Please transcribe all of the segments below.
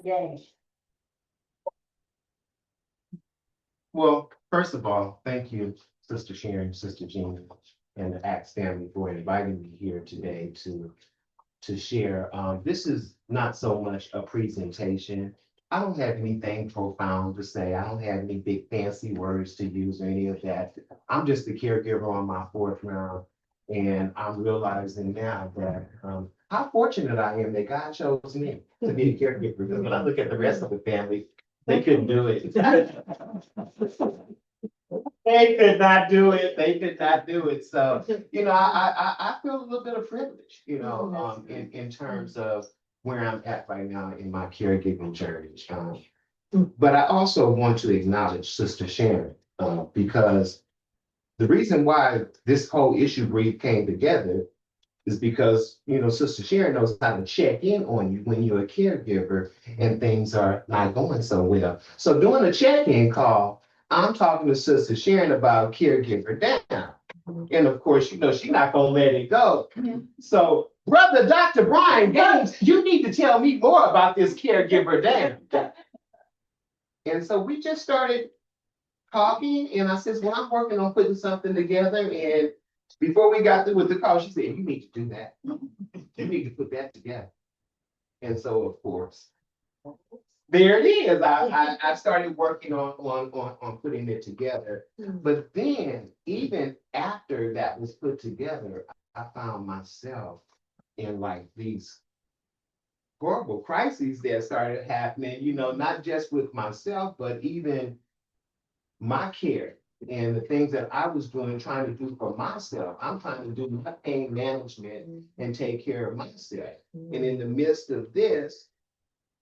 today? Well, first of all, thank you, Sister Sharon, Sister Jean, and the Acts family for inviting me here today to share. This is not so much a presentation. I don't have anything profound to say. I don't have any big fancy words to use or any of that. I'm just a caregiver on my fourth round. And I'm realizing now that how fortunate I am that God chose me to be a caregiver. Because when I look at the rest of the family, they couldn't do it. They could not do it. They could not do it. So, I feel a little bit of privilege, in terms of where I'm at right now in my caregiving journey. But I also want to acknowledge Sister Sharon, because the reason why this whole issue brief came together is because, Sister Sharon knows how to check in on you when you're a caregiver and things are not going so well. So doing a check-in call, I'm talking to Sister Sharon about caregiver down. And of course, she's not gonna let it go. So, Brother Dr. Bryan Gaines, you need to tell me more about this caregiver down. And so we just started talking, and I says, well, I'm working on putting something together. And before we got through with the call, she said, you need to do that. You need to put that together. And so, of course, there it is. I started working on putting it together. But then, even after that was put together, I found myself in like these horrible crises that started happening, not just with myself, but even my care and the things that I was doing, trying to do for myself. I'm trying to do my pain management and take care of myself. And in the midst of this,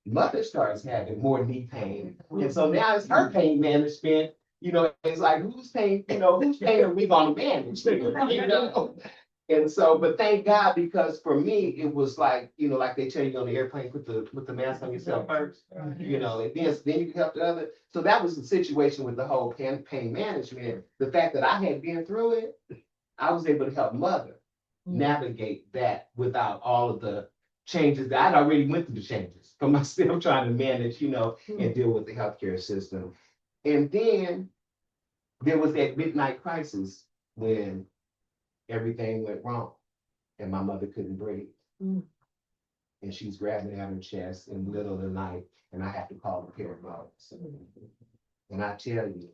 mother starts having more knee pain. And so now it's her pain management. It's like, whose pain are we gonna manage? And so, but thank God, because for me, it was like, like they tell you on the airplane, put the mask on yourself first, and then you can help the other. So that was the situation with the whole pain management. The fact that I had been through it, I was able to help mother navigate that without all of the changes that I'd already went through the changes for myself trying to manage, and deal with the healthcare system. And then there was that midnight crisis when everything went wrong and my mother couldn't breathe. And she's grabbing at her chest in the middle of the night, and I have to call the paramedics. And I tell you,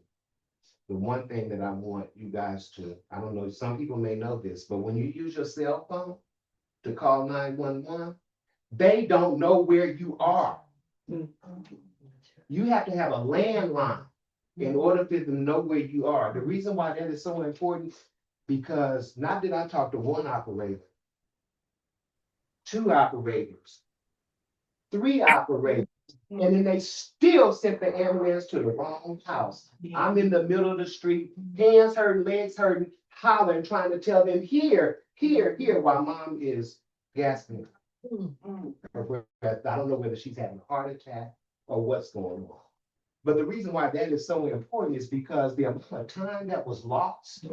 the one thing that I want you guys to, I don't know, some people may know this, but when you use your cell phone to call 911, they don't know where you are. You have to have a landline in order for them to know where you are. The reason why that is so important, because not that I talked to one operator, 2 operators, 3 operators, and then they still sent the ambulance to the wrong house. I'm in the middle of the street, hands hurting, legs hurting, hollering, trying to tell them here, while mom is gasping. I don't know whether she's having a heart attack or what's going on. But the reason why that is so important is because the amount of time that was lost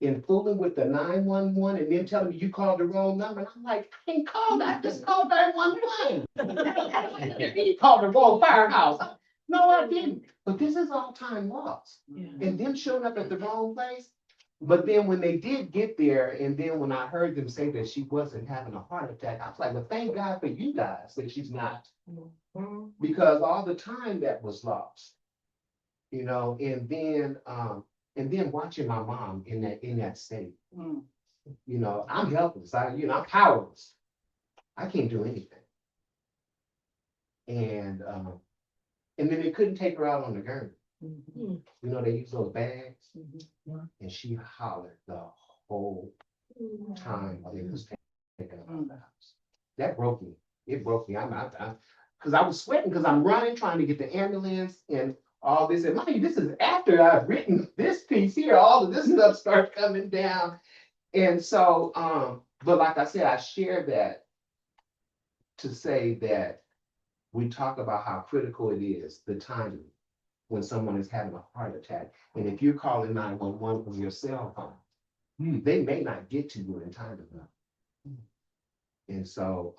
in fooling with the 911 and then telling me you called the wrong number. And I'm like, I ain't called that. I just called 911. You called the wrong firehouse. No, I didn't. But this is all time lost. And them showing up at the wrong place. But then when they did get there, and then when I heard them say that she wasn't having a heart attack, I was like, well, thank God for you guys that she's not. Because all the time that was lost, and then watching my mom in that state, I'm helpless. I'm powerless. I can't do anything. And then they couldn't take her out on the gurney. They use those bags, and she hollered the whole time while they was taking her out of the house. That broke me. It broke me. I'm because I was sweating because I'm running, trying to get the ambulance and all this. And mind you, this is after I've written this piece here. All of this stuff starts coming down. And so, but like I said, I share that to say that we talk about how critical it is, the timing, when someone is having a heart attack. And if you're calling 911 from your cell phone, they may not get to you in time enough. And so,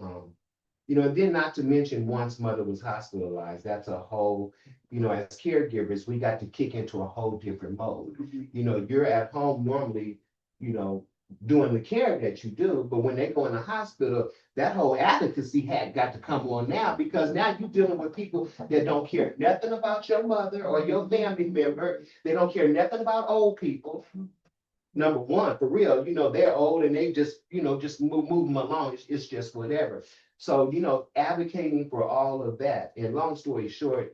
And then not to mention once mother was hospitalized, that's a whole, as caregivers, we got to kick into a whole different mode. You're at home normally, you know, doing the care that you do, but when they go in the hospital, that whole advocacy had got to come on now, because now you're dealing with people that don't care nothing about your mother or your family member. They don't care nothing about old people. Number one, for real, they're old and they just move them along. It's just whatever. So, advocating for all of that. And long story short,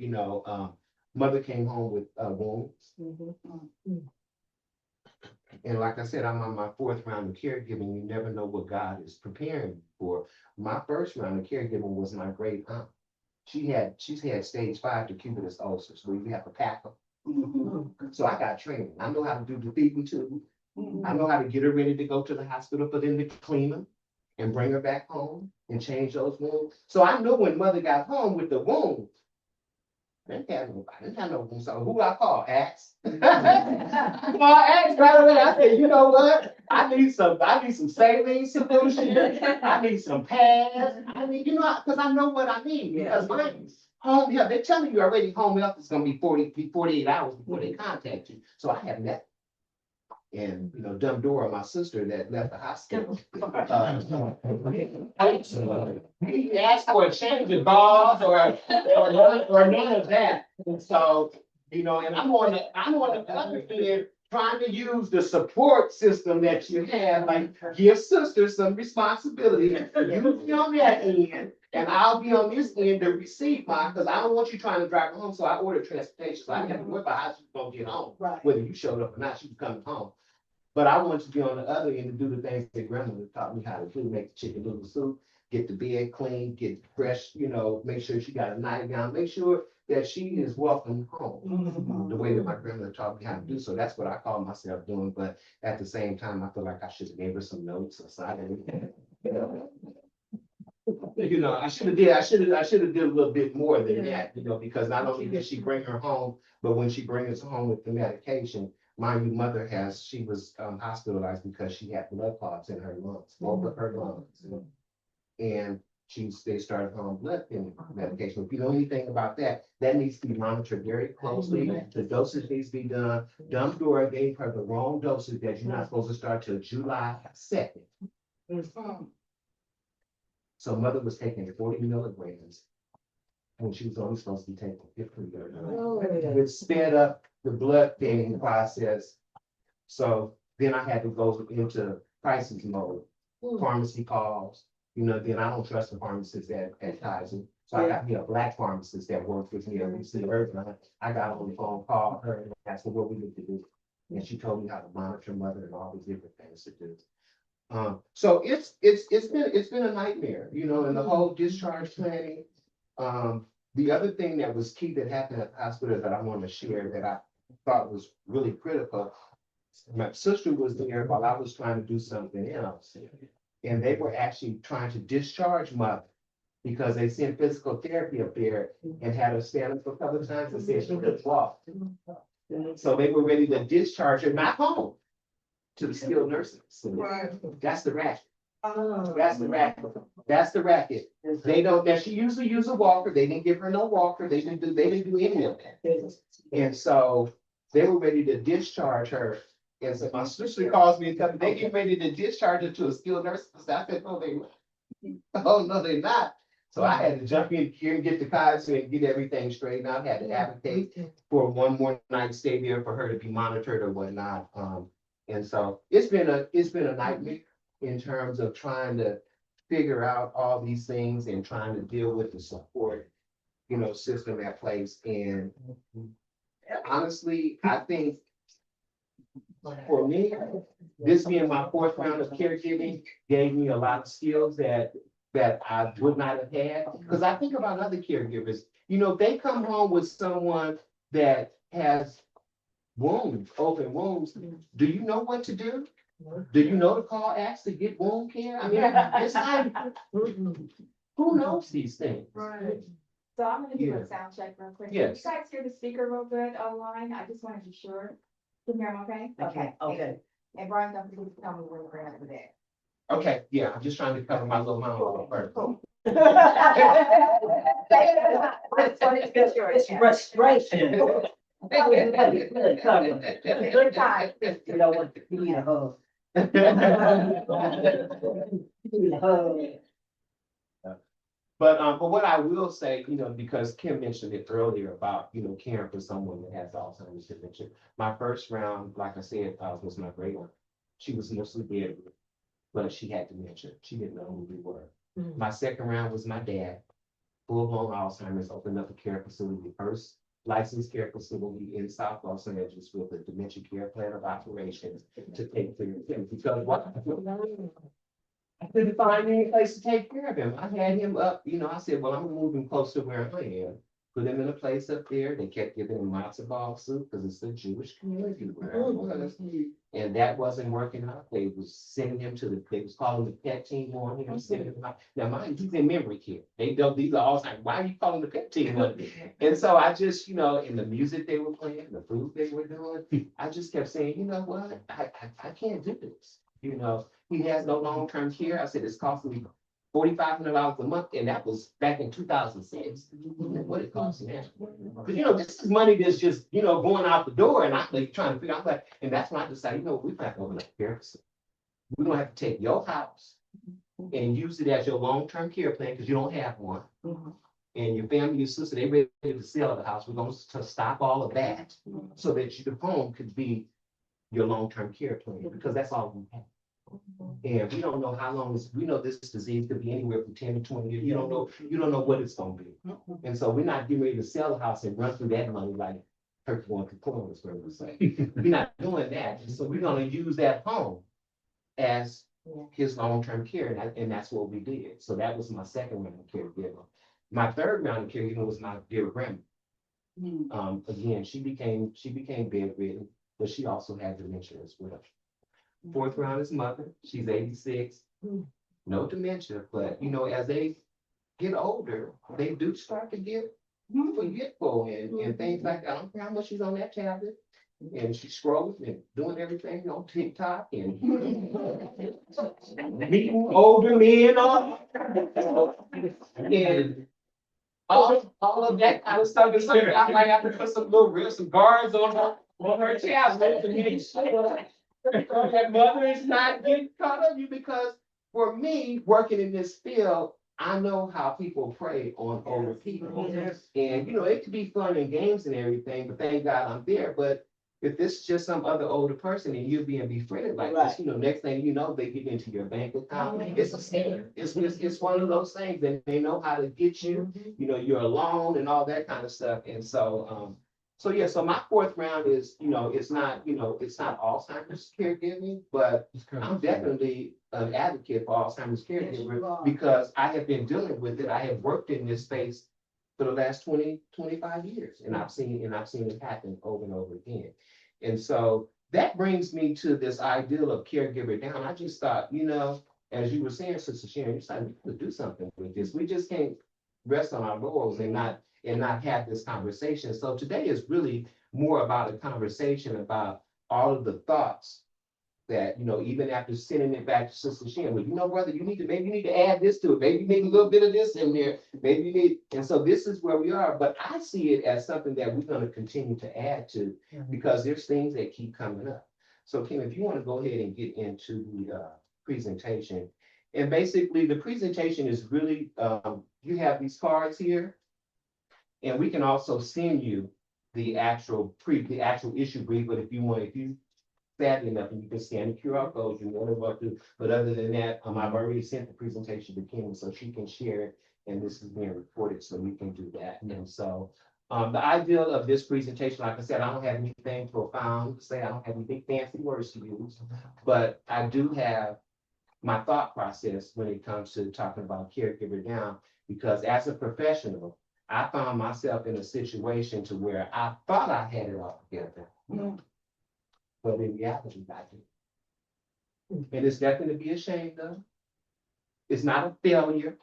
mother came home with wounds. And like I said, I'm on my fourth round of caregiving. You never know what God is preparing you for. My first round of caregiving was my great aunt. She's had stage 5 decubitus ulcers, where you have to pack them. So I got training. I know how to do the feeding tube. I know how to get her ready to go to the hospital for them to clean her and bring her back home and change those wounds. So I know when mother got home with the wounds, I didn't have no wounds. So who I call? Axe. Well, Axe right away. I said, you know what? I need some saline solution. I need some pads. I need, because I know what I need. Because mine's home health. They're telling you already home health is going to be 48 hours before they contact you. So I have that. And dumb Dora, my sister that left the hospital, he asked for a change of balls or none of that. So and I'm on the other end trying to use the support system that you have, like give sister some responsibility. You be on that end, and I'll be on this end to receive mine, because I don't want you trying to drive her home. So I ordered transportation, so I didn't have to worry about how she's gonna get home, whether you showed up or not. She was coming home. But I wanted to be on the other end and do the things that grandmother taught me how to do: make the chicken noodle soup, get the bed clean, get fresh, make sure she got a nightgown, make sure that she is welcome home the way that my grandmother taught me how to do. So that's what I call myself doing. But at the same time, I feel like I should have gave her some notes or something. I should have did a little bit more than that, because not only did she bring her home, but when she brings her home with the medication, mind you, mother she was hospitalized because she had blood clots in her lungs, both of her lungs. And they started on blood thinning medication. If you know anything about that, that needs to be monitored very closely. The dosage needs to be done. Dumb Dora gave her the wrong dosage that you're not supposed to start till July 2nd. So mother was taking 40 milligrams when she was only supposed to be taking 15 milligrams, which sped up the blood thinning process. So then I had to go into crisis mode. Pharmacy calls, then I don't trust the pharmacist at Kaiser. So I got me a black pharmacist that works with me every single urgent. I got on the phone, called her, and asked her what we need to do. And she told me how to monitor mother and all the different things to do. So it's been a nightmare, and the whole discharge planning. The other thing that was key that happened at the hospital that I want to share that I thought was really critical. My sister was there while I was trying to do something else, and they were actually trying to discharge mother because they sent physical therapy up there and had her stand up a couple of times and said she couldn't walk. So they were ready to discharge her, not home, to the skilled nursing facility. That's the racket. That's the racket. That's the racket. They don't. Now she usually use a walker. They didn't give her no walker. They didn't do any of that. And so they were ready to discharge her. And so my sister calls me and tells me they get ready to discharge her to a skilled nursing facility. I said, no, they not. Oh no, they're not. So I had to jump in here and get the Kaiser and get everything straightened out. I had to advocate for one more night stay there for her to be monitored or whatnot. And so it's been a nightmare in terms of trying to figure out all these things and trying to deal with the support, system at place. And honestly, I think for me, this being my fourth round of caregiving gave me a lot of skills that I would not have had. Because I think about other caregivers, they come home with someone that has wounds, open wounds. Do you know what to do? Do you know to call Axe to get wound care? I mean, it's like, who knows these things? Right. So I'm gonna do a sound check real quick. Yes. Can you guys hear the speaker real good online? I just want to be sure. Can you hear him okay? Okay. And Brian, don't forget to tell me when we're at the day. Okay, yeah, I'm just trying to cover my little mouth first. Cool. It's frustration. Good time. You know what, you need a hug. You need a hug. But what I will say, because Kim mentioned it earlier about, caring for someone that has Alzheimer's dementia. My first round, like I said, was my great aunt. She was mostly bedridden, but she had dementia. She didn't know who we were. Mhm. My second round was my dad, full-blown Alzheimer's, opened up a care facility, first licensed care facility in South Los Angeles with a dementia care plan of operations to take care of him. Because what? I couldn't find any place to take care of him. I had him up, I said, well, I'm gonna move him close to where I am. Put him in a place up there. They kept giving him matzo ball soup because it's a Jewish community where I was. And that wasn't working out. They was sending him they was calling the pet team on him, sending him out. Now, mind you, he's in memory care. These are all like, why are you calling the pet team on him? And so I just, in the music they were playing, the food they were doing, I just kept saying, you know what, I can't do this. He has no long-term care. I said, it's costing me $4,500 a month, and that was back in 2006. What it costs now? Because this is money that's just going out the door, and I'm like trying to figure out that. And that's when I decided, we're not going to care facility. We're gonna have to take your house and use it as your long-term care plan because you don't have one. And your family, your sister, they ready to sell the house. We're going to stop all of that so that the home could be your long-term care plan because that's all we have. And we don't know how long we know this disease could be anywhere from 10 to 20 years. You don't know what it's gonna be. And so we're not getting ready to sell the house and run through that money like Turkey going to corn, is what we say. We're not doing that. So we're gonna use that home as his long-term care, and that's what we did. So that was my second round of caregiver. My third round of caregiver was my dear grandma. Again, she became bedridden, but she also had dementia as well. Fourth round is mother. She's 86. No dementia, but as they get older, they do start to get forgetful and things like that. I don't care how much she's on that tablet. And she's scrolling and doing everything on TikTok and meeting older men and all of that kind of stuff. And so I might have to put some guards on her tablet to make sure that mother is not getting caught up you, because for me, working in this field, I know how people prey on older people. And it could be fun and games and everything, but thank God I'm there. But if it's just some other older person and you're being befriended like this, next thing you know, they get into your bank account. It's a scam. It's one of those things that they know how to get you. You're alone and all that kind of stuff. And so so my fourth round is, it's not Alzheimer's caregiving, but I'm definitely an advocate for Alzheimer's caregiver because I have been dealing with it. I have worked in this space for the last 25 years, and I've seen it happen over and over again. And so that brings me to this ideal of caregiver down. I just thought, as you were saying, Sister Sharon, you decided to do something with this. We just can't rest on our laurels and not have this conversation. So today is really more about a conversation about all of the thoughts that, even after sending it back to Sister Sharon, well, brother, maybe you need to add this to it. Maybe you need a little bit of this in there. Maybe you need, and so this is where we are. But I see it as something that we're going to continue to add to because there's things that keep coming up. So Kim, if you want to go ahead and get into the presentation. And basically the presentation is really, you have these cards here. And we can also send you the actual issue brief, but if you savvy enough and you can scan the QR code, you're more than welcome to. But other than that, I've already sent the presentation to Kim so she can share it, and this is being recorded, so we can do that. And so the ideal of this presentation, like I said, I don't have anything profound to say, I don't have any big fancy words to use, but I do have my thought process when it comes to talking about caregiver down, because as a professional, I found myself in a situation to where I thought I had it all together. But in reality, I didn't. And it's nothing to be ashamed of. It's not a failure.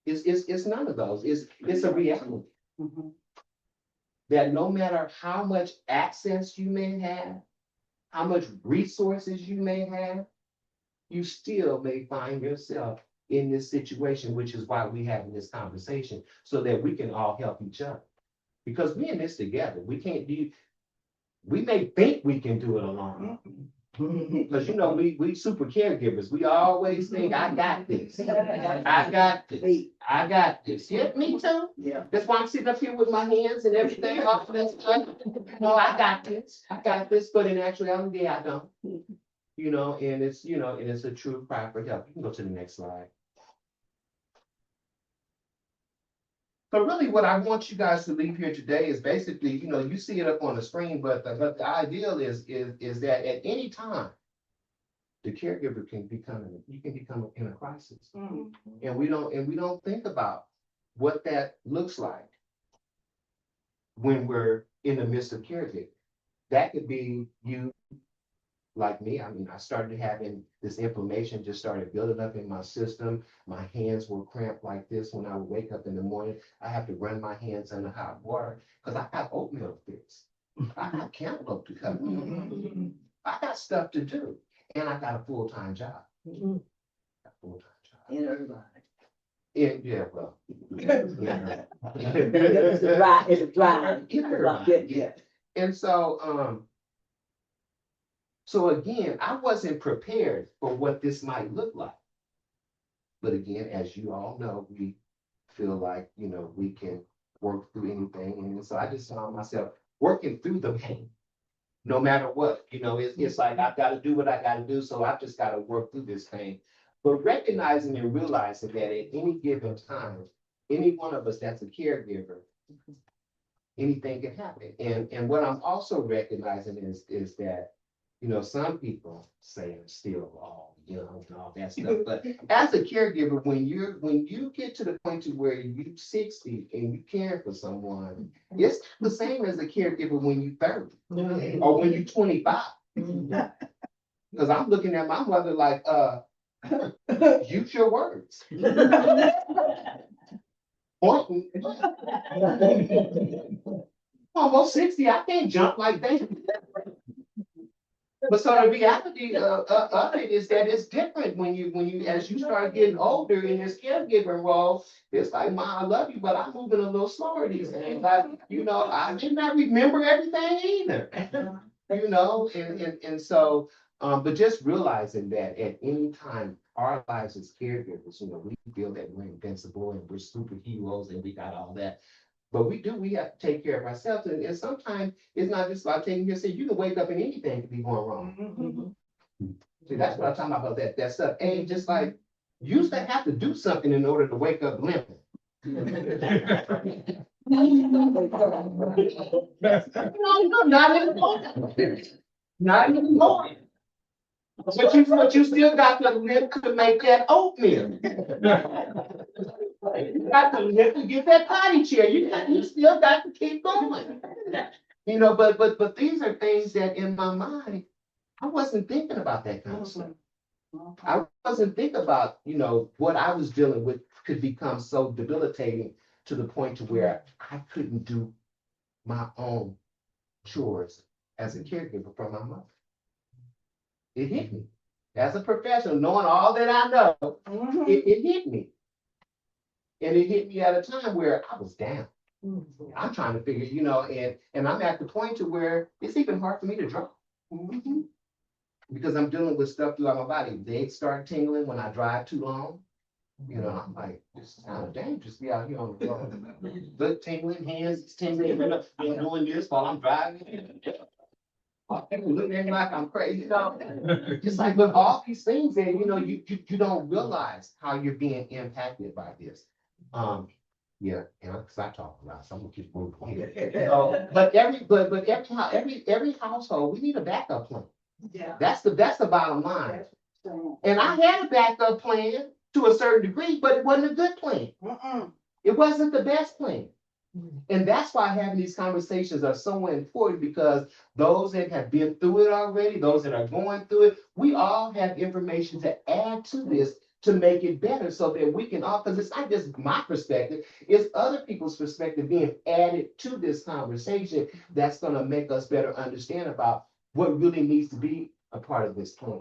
It's none of those. It's a reality. That no matter how much access you may have, how much resources you may have, you still may find yourself in this situation, which is why we're having this conversation, so that we can all help each other. Because we're in this together. We can't do, we may think we can do it alone. Because you know, we super caregivers. We always think, I got this. I got this. I got this. Yeah, me too. Yeah. That's why I'm sitting up here with my hands and everything off of that stuff. No, I got this. I got this, but in actuality, I don't. You know, and it's, you know, and it's a true cry for help. You can go to the next slide. So really what I want you guys to leave here today is basically, you know, you see it up on the screen, but the ideal is that at any time, the caregiver can become, you can become in a crisis. And we don't think about what that looks like when we're in the midst of caregiving. That could be you, like me. I mean, I started having this inflammation, just started building up in my system. My hands were cramped like this when I would wake up in the morning. I have to run my hands under hot water because I got oatmeal to fix. I got cantaloupe to cut. I got stuff to do. And I got a full-time job. A full-time job. And everybody. Yeah, well. It's a drive, it's a drive. Yeah. And so, so again, I wasn't prepared for what this might look like. But again, as you all know, we feel like, you know, we can work through anything. And so I just found myself working through the pain. No matter what, you know, it's like, I've got to do what I got to do. So I've just got to work through this pain. But recognizing and realizing that at any given time, any one of us that's a caregiver, anything can happen. And what I'm also recognizing is that, you know, some people say I'm still all young and all that stuff. But as a caregiver, when you get to the point to where you're 60 and you care for someone, it's the same as a caregiver when you're 30 or when you're 25. Because I'm looking at my mother like, use your words. Pointing. Almost 60, I can't jump like that. But so the reality of it is that it's different when you as you start getting older in this caregiving role. It's like, Ma, I love you, but I'm moving a little slower these days. Like, you know, I did not remember everything either. You know, and so, but just realizing that at any time, our lives as caregivers, you know, we feel that we're invincible and we're superheroes and we got all that. But we have to take care of ourselves. And sometimes it's not just about taking care of yourself. You can wake up and anything can be going wrong. See, that's what I'm talking about, that stuff. And just like, you used to have to do something in order to wake up limping. No, not anymore. Not anymore. But you still got to limp to make that oatmeal. You got to lift to get that potty chair. You still got to keep going. You know, but these are things that in my mind, I wasn't thinking about that kind of stuff. I wasn't thinking about, you know, what I was dealing with could become so debilitating to the point to where I couldn't do my own chores as a caregiver for my mother. It hit me. As a professional, knowing all that I know, it hit me. And it hit me at a time where I was down. I'm trying to figure, you know, and I'm at the point to where it's even hard for me to draw. Because I'm dealing with stuff throughout my body. Legs start tingling when I drive too long. You know, I'm like, this is kind of dangerous to be out here on the road. Foot tingling, hands tingling, I'm doing this while I'm driving. People looking at me like I'm crazy, you know. Just like with all these things, and you know, you don't realize how you're being impacted by this. Yeah, you know, because I talk a lot, so I'm gonna keep moving here. But every household, we need a backup plan. Yeah. That's the bottom line. And I had a backup plan to a certain degree, but it wasn't a good plan. It wasn't the best plan. And that's why having these conversations are so important, because those that have been through it already, those that are going through it, we all have information to add to this to make it better, so that we can all, because it's not just my perspective, it's other people's perspective being added to this conversation that's going to make us better understand about what really needs to be a part of this plan.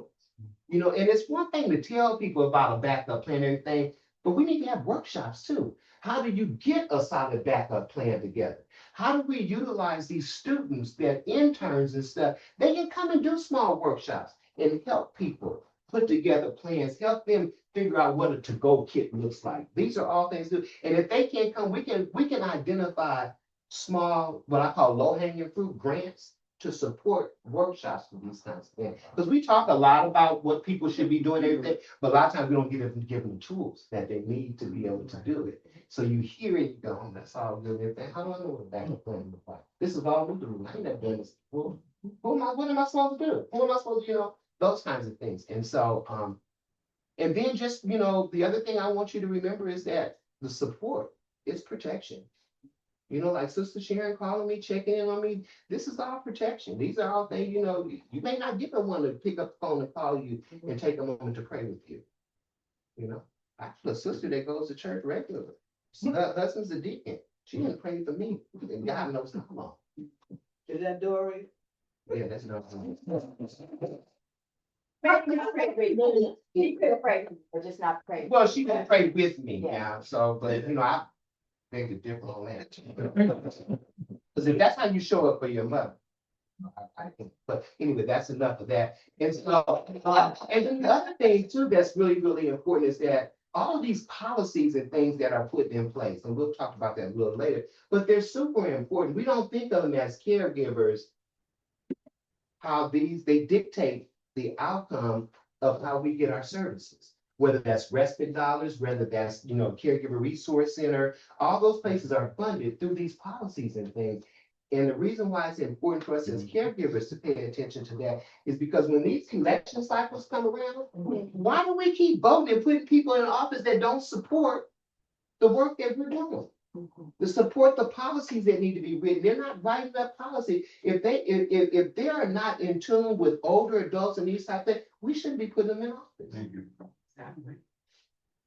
You know, and it's one thing to tell people about a backup plan and everything, but we need to have workshops too. How do you get a solid backup plan together? How do we utilize these students, that interns and stuff? They can come and do small workshops and help people put together plans, help them figure out what a to-go kit looks like. These are all things to do. And if they can't come, we can identify small, what I call low-hanging fruit grants to support workshops for these kinds of things. Because we talk a lot about what people should be doing, everything, but a lot of times we don't give them the tools that they need to be able to do it. So you hear it, you go, oh, that's all good, everything. How do I know what a backup plan looks like? This is all new to me. I ain't never done this before. What am I supposed to do? Who am I supposed to, those kinds of things. And so, and then just, the other thing I want you to remember is that the support is protection. Like Sister Sharon calling me, checking in on me, this is all protection. These are all things, you may not get the one to pick up the phone and call you and take a moment to pray with you. I have a sister that goes to church regularly. Her husband's a deacon. She didn't pray for me. And God knows how long. Is that Dory? Yeah, that's not. She could have prayed, but just not prayed. Well, she didn't pray with me Yeah. now, so, but I think it's different on that. Because if that's how you show up for your mother, I think, but anyway, that's enough of that. And so, and then the other thing too, that's really, really important is that all of these policies and things that are put in place, and we'll talk about that a little later, but they're super important. We don't think of them as caregivers, how they dictate the outcome of how we get our services, whether that's respite dollars, whether that's, caregiver resource center, all those places are funded through these policies and things. And the reason why it's important for us as caregivers to pay attention to that is because when these election cycles come around, why do we keep voting and putting people in office that don't support the work that we're doing? To support the policies that need to be written. They're not writing that policy. If they are not in tune with older adults and these type of things, we shouldn't be putting them in office. Thank you.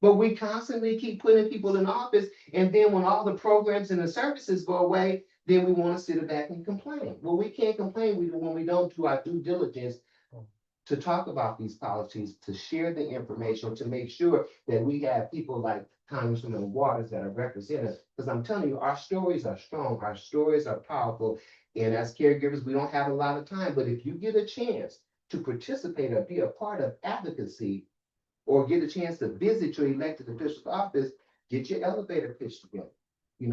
But we constantly keep putting people in office, and then when all the programs and the services go away, then we want to sit back and complain. Well, we can't complain when we don't do our due diligence to talk about these policies, to share the information, to make sure that we have people like Congressman Waters that are represented. Because I'm telling you, our stories are strong, our stories are powerful. And as caregivers, we don't have a lot of time, but if you get a chance to participate or be a part of advocacy, or get a chance to visit your elected official's office, get your elevator pitch together,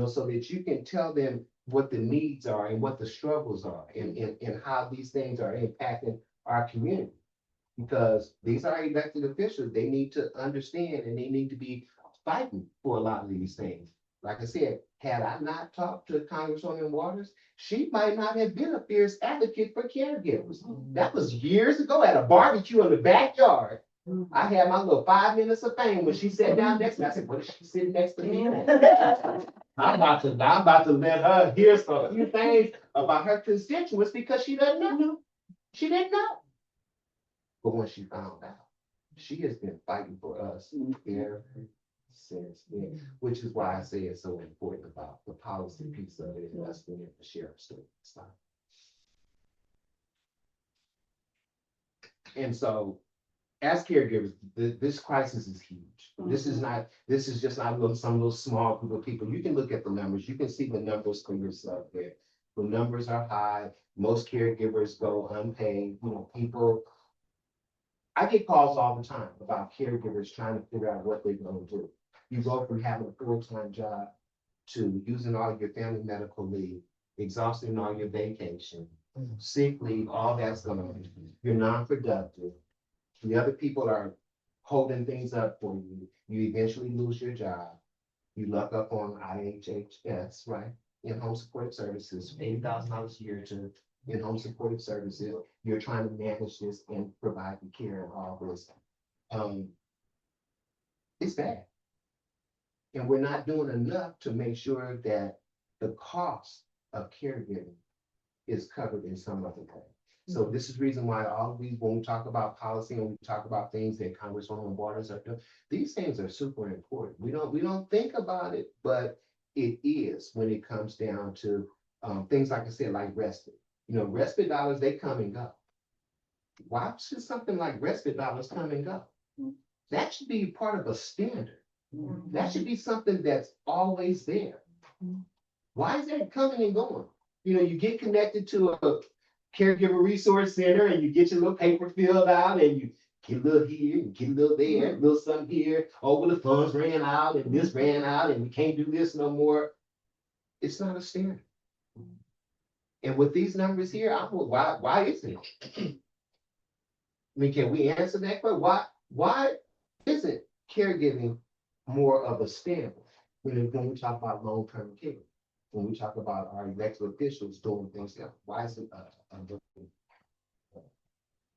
so that you can tell them what the needs are and what the struggles are and how these things are impacting our community. Because these are elected officials, they need to understand and they need to be fighting for a lot of these things. Like I said, had I not talked to Congresswoman Waters, she might not have been a fierce advocate for caregivers. That was years ago at a barbecue in the backyard. I had my little 5 minutes of fame when she sat down next to me. I said, what is she sitting next to me? I'm about to let her hear a few things about her constituents because she doesn't know. She didn't know. But when she found out, she has been fighting for us ever since then, which is why I say it's so important about the policy piece of it and us being able to share our story. And so, as caregivers, this crisis is huge. This is just not some little small group of people. You can look at the numbers. You can see the numbers for yourself there. The numbers are high. Most caregivers go unpaid. I get calls all the time about caregivers trying to figure out what they're going to do. You go from having a full-time job to using all your family medical leave, exhausting all your vacation, sick leave, all that's going on. You're non-productive. The other people are holding things up for you. You eventually lose your job. You luck up on IHHS, right? In-home supportive services, $80,000 a year to in-home supportive services. You're trying to manage this and provide the care and all this. It's bad. And we're not doing enough to make sure that the cost of caregiving is covered in some other way. So this is the reason why all of these, when we talk about policy and we talk about things that Congresswoman Waters are doing, these things are super important. We don't think about it, but it is when it comes down to things like I said, like respite. Respite dollars, they come and go. why should something like respite dollars come and go? That should be part of a standard. That should be something that's always there. Why is that coming and going? You know, you get connected to a caregiver resource center and you get your little paper filled out and you get a little here and get a little there, a little something here. Oh, well, the funds ran out and this ran out and we can't do this no more. It's not a standard. And with these numbers here, why isn't it? I mean, can we answer that question? Why isn't caregiving more of a standard when we talk about long-term care? When we talk about our elected officials doing things, why is it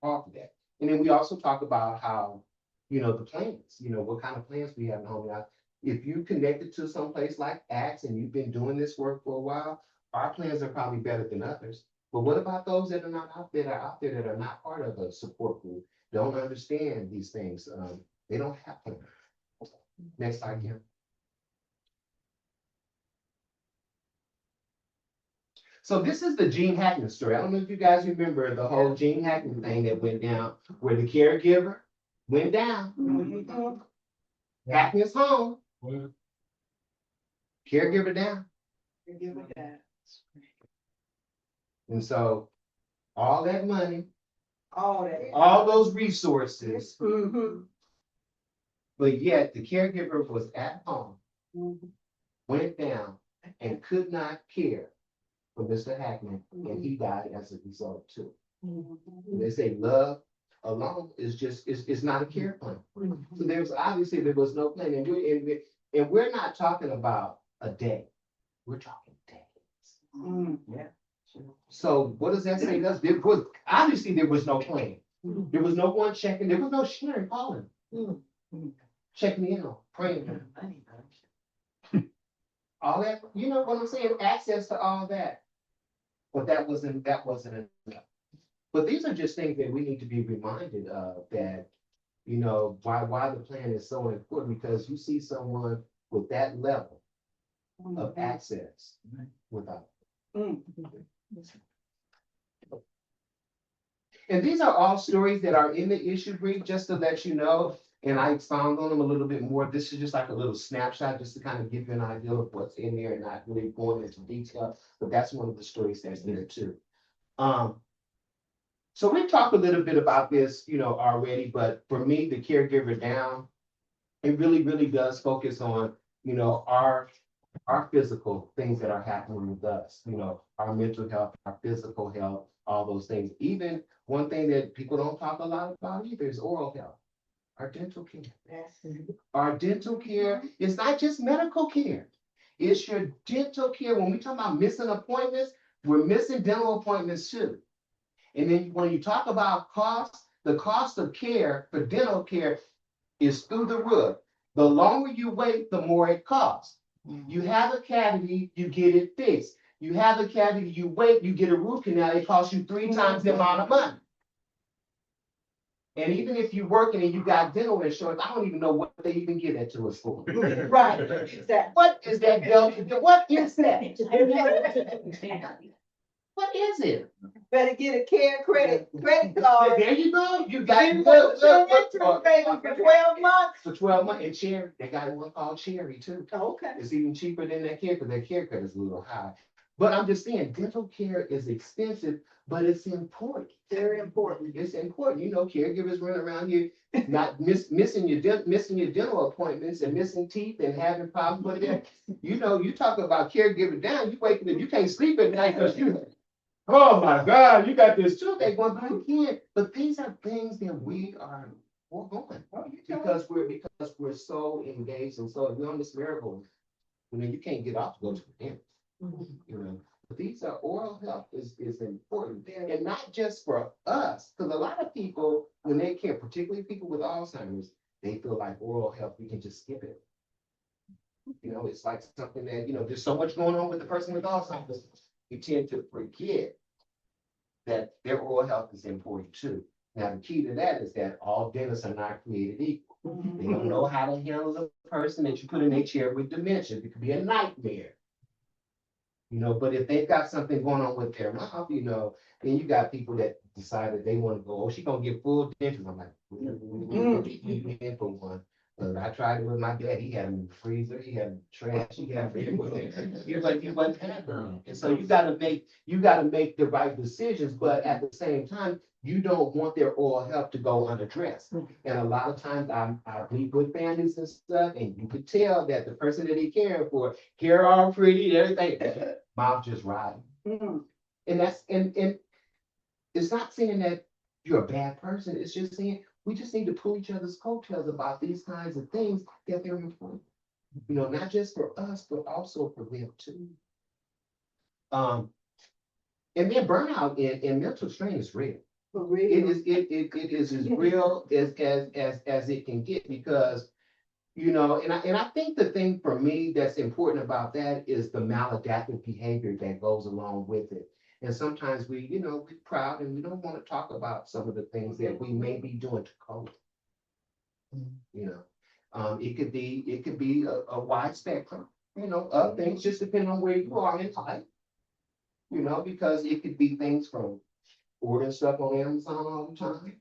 off of that? And then we also talk about how, you know, the plans, you know, what kind of plans we have in home life. If you connected to some place like ACTS and you've been doing this work for a while, our plans are probably better than others. But what about those that are not out there, that are not part of a support group, don't understand these things? They don't have to. Next slide, Kim. So this is the Gene Hackman story. I don't know if you guys remember the whole Gene Hackman thing that went down, where the caregiver went down. Hackman's home. Caregiver down. And so all that money, all those resources, but yet the caregiver was at home, went down and could not care for Mr. Hackman, and he died as a result too. And they say love alone is not a care plan. So there was no plan, and we're not talking about a day. We're talking days. So what does that say? Obviously there was no plan. There was no one checking. There was no sharing, calling, checking in on, praying. All that, you know what I'm saying? Access to all that. But that wasn't enough. But these are just things that we need to be reminded of, that, you know, why the plan is so important, because you see someone with that level of access without. And these are all stories that are in the issue brief, just to let you know, and I expound on them a little bit more. This is just like a little snapshot, just to kind of give you an idea of what's in there, and not really going into detail, but that's one of the stories that's there too. So we've talked a little bit about this, you know, already, but for me, the caregiver down, it really, really does focus on, you know, our physical things that are happening with us, you know, our mental health, our physical health, all those things. Even one thing that people don't talk a lot about either is oral health, our dental care. Our dental care is not just medical care. It's your dental care. When we talk about missing appointments, we're missing dental appointments too. And then when you talk about cost, the cost of care for dental care is through the roof. The longer you wait, the more it costs. You have a cavity, you get it fixed. You have a cavity, you wait, you get a root canal, it costs you 3 times the amount of money. And even if you're working and you got dental insurance, I don't even know what they even give that to us for. Right. What is that delta? What is that? What is it? Better get a credit card. There you go. You got for 12 months. For 12 months. And Cherry, they got one called Cherry too. Okay. It's even cheaper than that care, because that care credit is a little high. But I'm just saying, dental care is expensive, but it's important. Very important. It's important. You know, caregivers running around here not missing your dental appointments and missing teeth and having problems with it. You know, you talk about caregiver down, you waking up, you can't sleep at night because oh my God, you got this toothache going, but again, but these are things that we're going because we're so engaged, and so we're on this miracle. I mean, you can't get off to go to the dentist. You know, but these are oral health is important, and not just for us, because a lot of people, when they care, particularly people with Alzheimer's, they feel like oral health, we can just skip it. You know, it's like something that, you know, there's so much going on with the person with Alzheimer's, you tend to forget that their oral health is important too. Now, the key to that is that all dentists are not created equal. They don't know how to handle the person that you put in a chair with dementia. It could be a nightmare. You know, but if they've got something going on with their mouth, you know, then you got people that decide that they want to go, oh, she gonna get full dentures. I'm like, in for one. But I tried it with my dad. He had them in the freezer, he had them in the trash, he had them everywhere. He was like, he wasn't having them. And so you gotta make the right decisions, but at the same time, you don't want their oral health to go unaddressed. And a lot of times I meet with families and stuff, and you could tell that the person that they caring for, hair all pretty, everything, mouth just rotten. And that's, and it's not saying that you're a bad person. It's just saying we just need to pull each other's coattails about these kinds of things that they're important. You know, not just for us, but also for them too. And then burnout and mental strain is real. For It real. is as real as it can get, because you know, and I think the thing for me that's important about that is the maladaptive behavior that goes along with it. And sometimes we, you know, we're proud and we don't want to talk about some of the things that we may be doing to cope. You know, it could be a wide spectrum, you know, of things, just depending on where you are in life. You know, because it could be things from ordering stuff on Amazon all the time.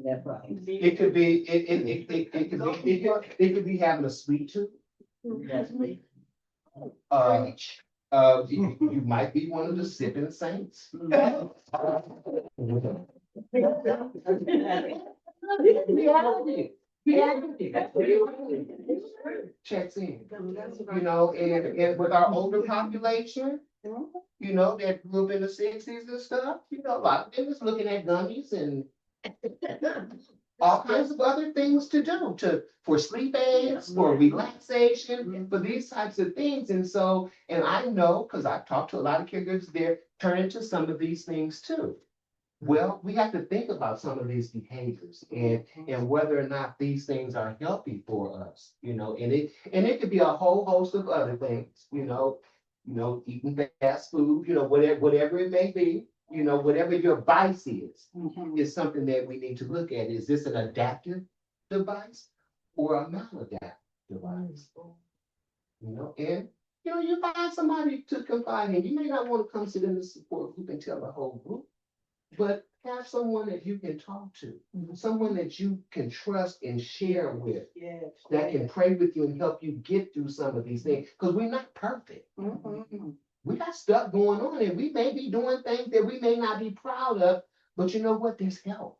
That's right. It could be, it could be having a sweet tooth. That's me. You might be one of the sipping saints. Checks in, you know, and with our older population, you know, that grew up in the sixties and stuff, you know, a lot of them is looking at gummies and all kinds of other things to do for sleep aids, for relaxation, for these types of things. And so, and I know, because I've talked to a lot of caregivers, they're turning to some of these things too. Well, we have to think about some of these behaviors and whether or not these things are healthy for us, you know, and it could be a whole host of other things, you know, eating fast food, you know, whatever it may be. You know, whatever your vice is something that we need to look at. Is this an adaptive device or a maladaptive device? You know, and you know, you find somebody to confide in. You may not want to come sit in the support group and tell the whole group, but have someone that you can talk to, someone that you can trust and share with, that can pray with you and help you get through some of these things. Because we're not perfect. We got stuff going on, and we may be doing things that we may not be proud of, but you know what? There's help.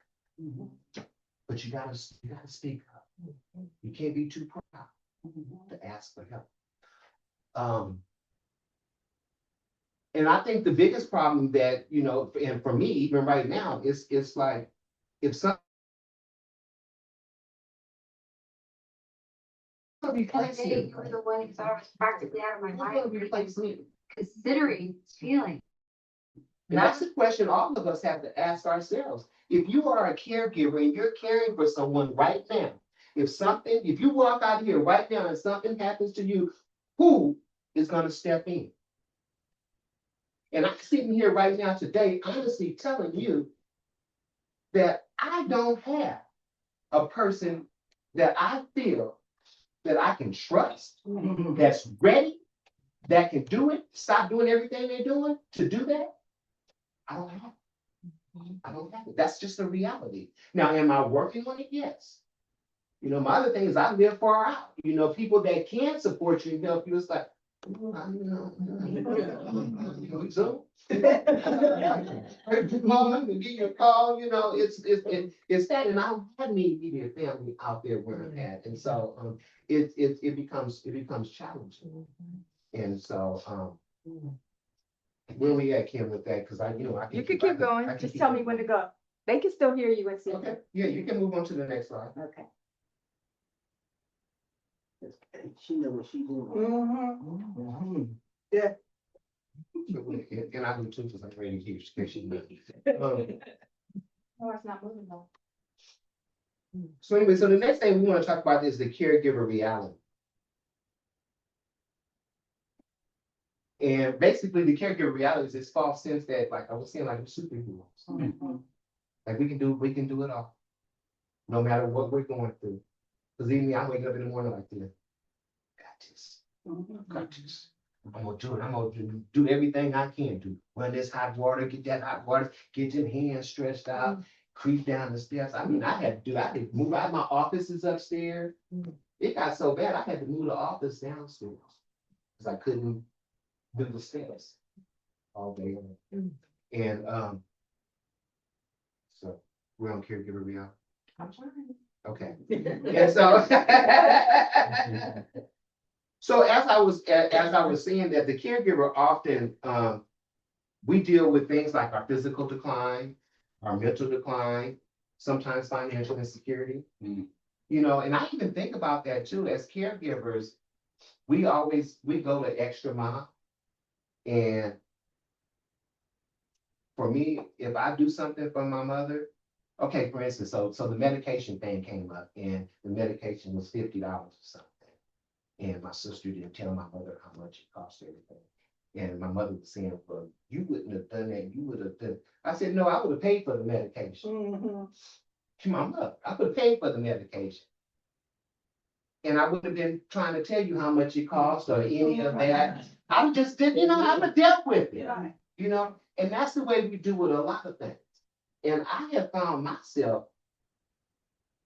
But you gotta speak up. You can't be too proud to ask for help. And I think the biggest problem that, you know, and for me, even right now, it's like if something That day, you were the one who thought I was practically out of my mind, considering feeling. And that's a question all of us have to ask ourselves. If you are a caregiver and you're caring for someone right now, if you walk out here right now and something happens to you, who is going to step in? And I'm sitting here right now today, honestly telling you that I don't have a person that I feel that I can trust, that's ready, that can do it, stop doing everything they're doing to do that. I don't have it. I don't have it. That's just a reality. Now, am I working on it? Yes. You know, my other thing is I live far out. You know, people that can support you and help you, it's like, Zoom. Mom, give you a call, you know, it's that, and I don't have any immediate family out there where I'm at. And so it becomes challenging. And so where we at, Kim, with that? Because I can. You can keep going. Just tell me when to go. They can still hear you and see. Okay, yeah, you can move on to the next slide. Okay. She know what she doing. Yeah. And I do too, because I'm ready to hear she knows. No, it's not moving though. So anyway, so the next thing we want to talk about is the caregiver reality. And basically the caregiver reality is this false sense that, like I was saying, like we're superheroes. Like we can do it all. No matter what we're going through. Because even me, I wake up in the morning like this. Got this. Got this. I'm gonna do it. I'm gonna do everything I can to run this hot water, get that hot water, get your hands stretched out, creep down the steps. I mean, I had to move out. My office is upstairs. It got so bad, I had to move the office downstairs. Cause I couldn't do the steps all day long. And, so we're on caregiver rehab. I'm trying. Okay. And so, so as I was saying that the caregiver often, we deal with things like our physical decline, our mental decline, sometimes financial insecurity. You know, and I even think about that too, as caregivers, we go the extra mile. And for me, if I do something for my mother, okay, for instance, so the medication thing came up and the medication was $50 or something. And my sister didn't tell my mother how much it cost everything. And my mother was saying, well, you wouldn't have done that, you would have done. I said, no, I would have paid for the medication. Mama, I would have paid for the medication. And I would have been trying to tell you how much it cost or any of that. I just didn't, you know, I would have dealt with it. You know, and that's the way we do with a lot of things. And I have found myself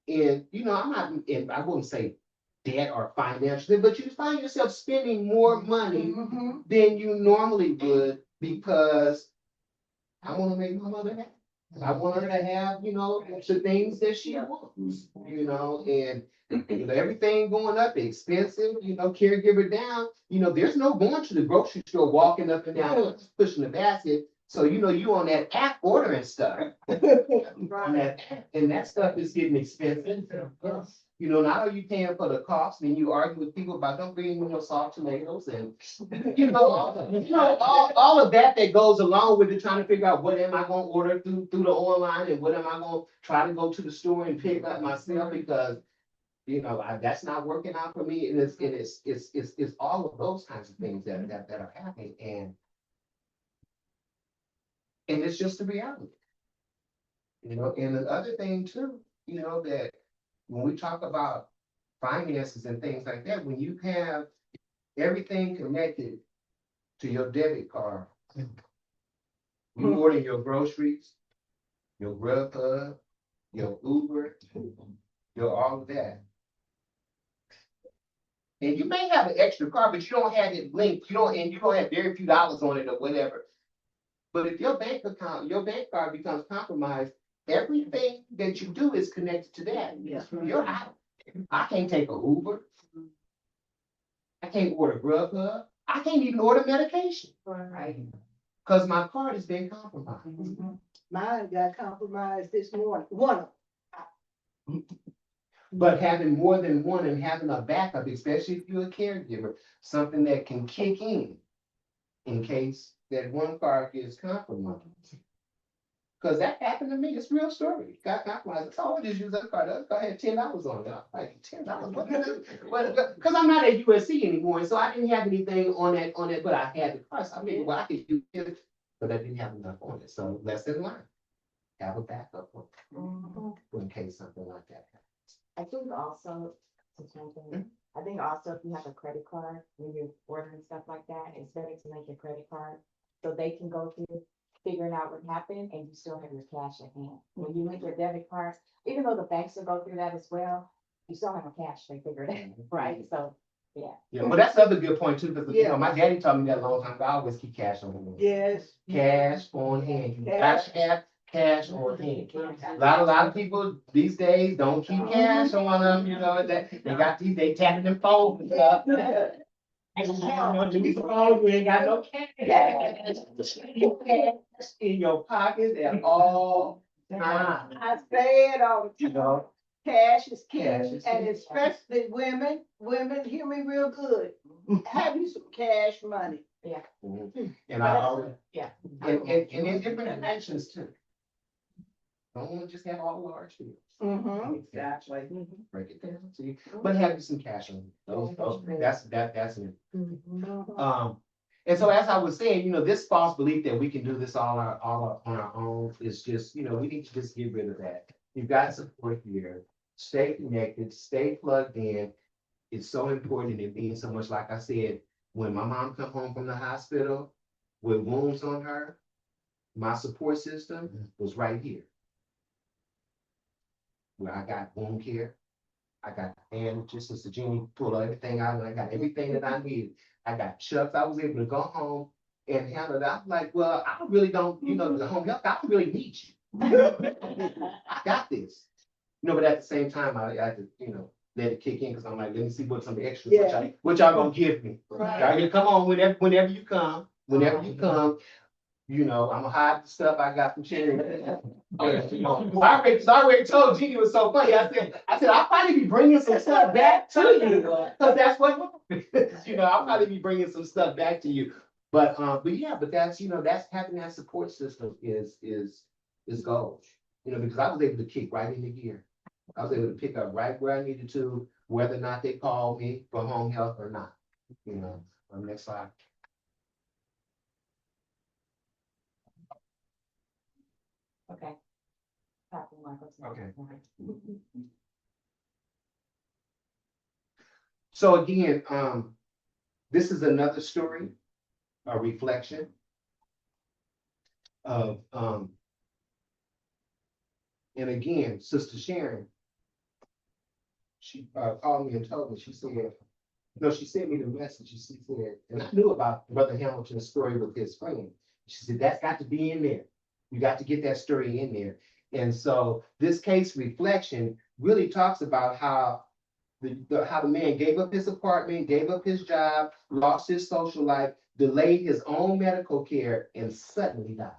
in, you know, I'm not in, I wouldn't say debt or financially, but you find yourself spending more money than you normally would because I want to make my mother happy. I want her to have, you know, the things that she wants, you know, and you know, everything going up, expensive, you know, caregiver down, you know, there's no going to the grocery store, walking up and down, pushing the basket. So, you know, you on that app ordering stuff. On that app, and that stuff is getting expensive. You know, not are you paying for the cost, then you argue with people about don't bring me no salt tomatoes and you know, all of that goes along with it, trying to figure out what am I gonna order through the online and what am I gonna try to go to the store and pick up myself because you know that's not working out for me. And it's all of those kinds of things that are happening and it's just the reality. You know, and the other thing too, you know, that when we talk about finances and things like that, when you have everything connected to your debit card, you order your groceries, your Grubhub, your Uber, your all of that. And you may have an extra card, but you don't have it linked. You don't have very few dollars on it or whatever. But if your bank card becomes compromised, everything that you do is connected to that. Yeah. You're out. I can't take an Uber. I can't order Grubhub. I can't even order medication. Right. Because my card has been compromised. Mine got compromised this morning. One. But having more than one and having a backup, especially if you're a caregiver, something that can kick in case that one card gets compromised. Because that happened to me. It's a real story. Got compromised. So I just use that card. That card had $10 on it. I'm like, $10? Because I'm not at USC anymore. So I didn't have anything on that, but I had the card. So I figured, well, I could use it, but I didn't have enough on it. So lesson learned. Have a backup on it in case something like that happens. I think also, I think also if you have a credit card, when you're ordering stuff like that, it's better to make your credit card so they can go through figuring out what happened and you still have your cash at hand. When you link your debit cards, even though the banks will go through that as well, you still have a cash, they figure it out, right? So, yeah. Yeah, well, that's another good point too, because you know, my daddy taught me that a long time ago. I always keep cash on hand. Yes. Cash on hand. You got to have cash on hand. A lot of people these days don't keep cash on them, you know, they tapping them phones and stuff. And you know, these phones, you ain't got no cash. Cash in your pocket at all times. I say it all the You time. know, Cash is king, Cash is and king. especially women hear me real good. Have you some cash money? and I always, Yeah. and in different dimensions too. Don't want to just have all the large bills. Exactly. Break it down to you, but have some cash on you. That's it. And so as I was saying, you know, this false belief that we can do this all on our own is just, you know, we need to just get rid of that. You've got support here. Stay connected, stay plugged in. It's so important, and it means so much. Like I said, when my mom come home from the hospital with wounds on her, my support system was right here. Where I got wound care, I got bandages, Sister Jeannie pulled everything out, and I got everything that I needed. I got chucks. I was able to go home and handle that. I'm like, well, I really don't, the home health, I don't really need you. I got this. But at the same time, I had to, let it kick in, because I'm like, let me see what some extras, what y'all gonna give me. Right. Y'all come on whenever you come, I'm gonna hide the stuff I got from Cherry. I already told Jeannie it was so funny. I said, I'll probably be bringing some stuff back to you, because that's what, I'll probably be bringing some stuff back to you. But that's, that's having that support system is gold, because I was able to kick right into gear. I was able to pick up right where I needed to, whether or not they called me for home health or not. Next slide. Okay. Okay. So again, this is another story, a reflection of, and again, Sister Sharon, she called me and told me, she said, she sent me the message. She said, and I knew about Brother Hamilton's story with his friend. She said, that's got to be in there. You got to get that story in there. And so this case reflection really talks about how the man gave up his apartment, gave up his job, lost his social life, delayed his own medical care, and suddenly died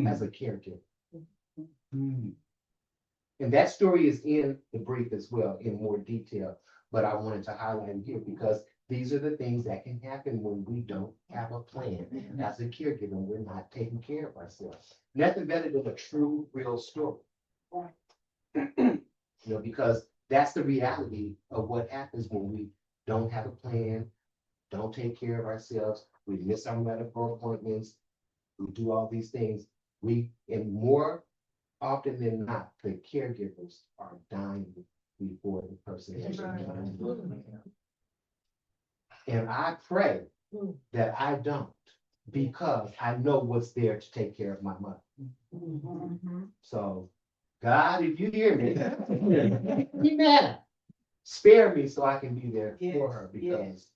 as a caregiver. And that story is in the brief as well, in more detail. But I wanted to highlight it here because these are the things that can happen when we don't have a plan. As a caregiver, we're not taking care of ourselves. Nothing better than a true, real story. Because that's the reality of what happens when we don't have a plan, don't take care of ourselves, we miss our medical appointments, we do all these things. And more often than not, the caregivers are dying before the person is dying. And I pray that I don't, because I know what's there to take care of my mother. So, God, if you hear me, amen. Spare me so I can be there for her, because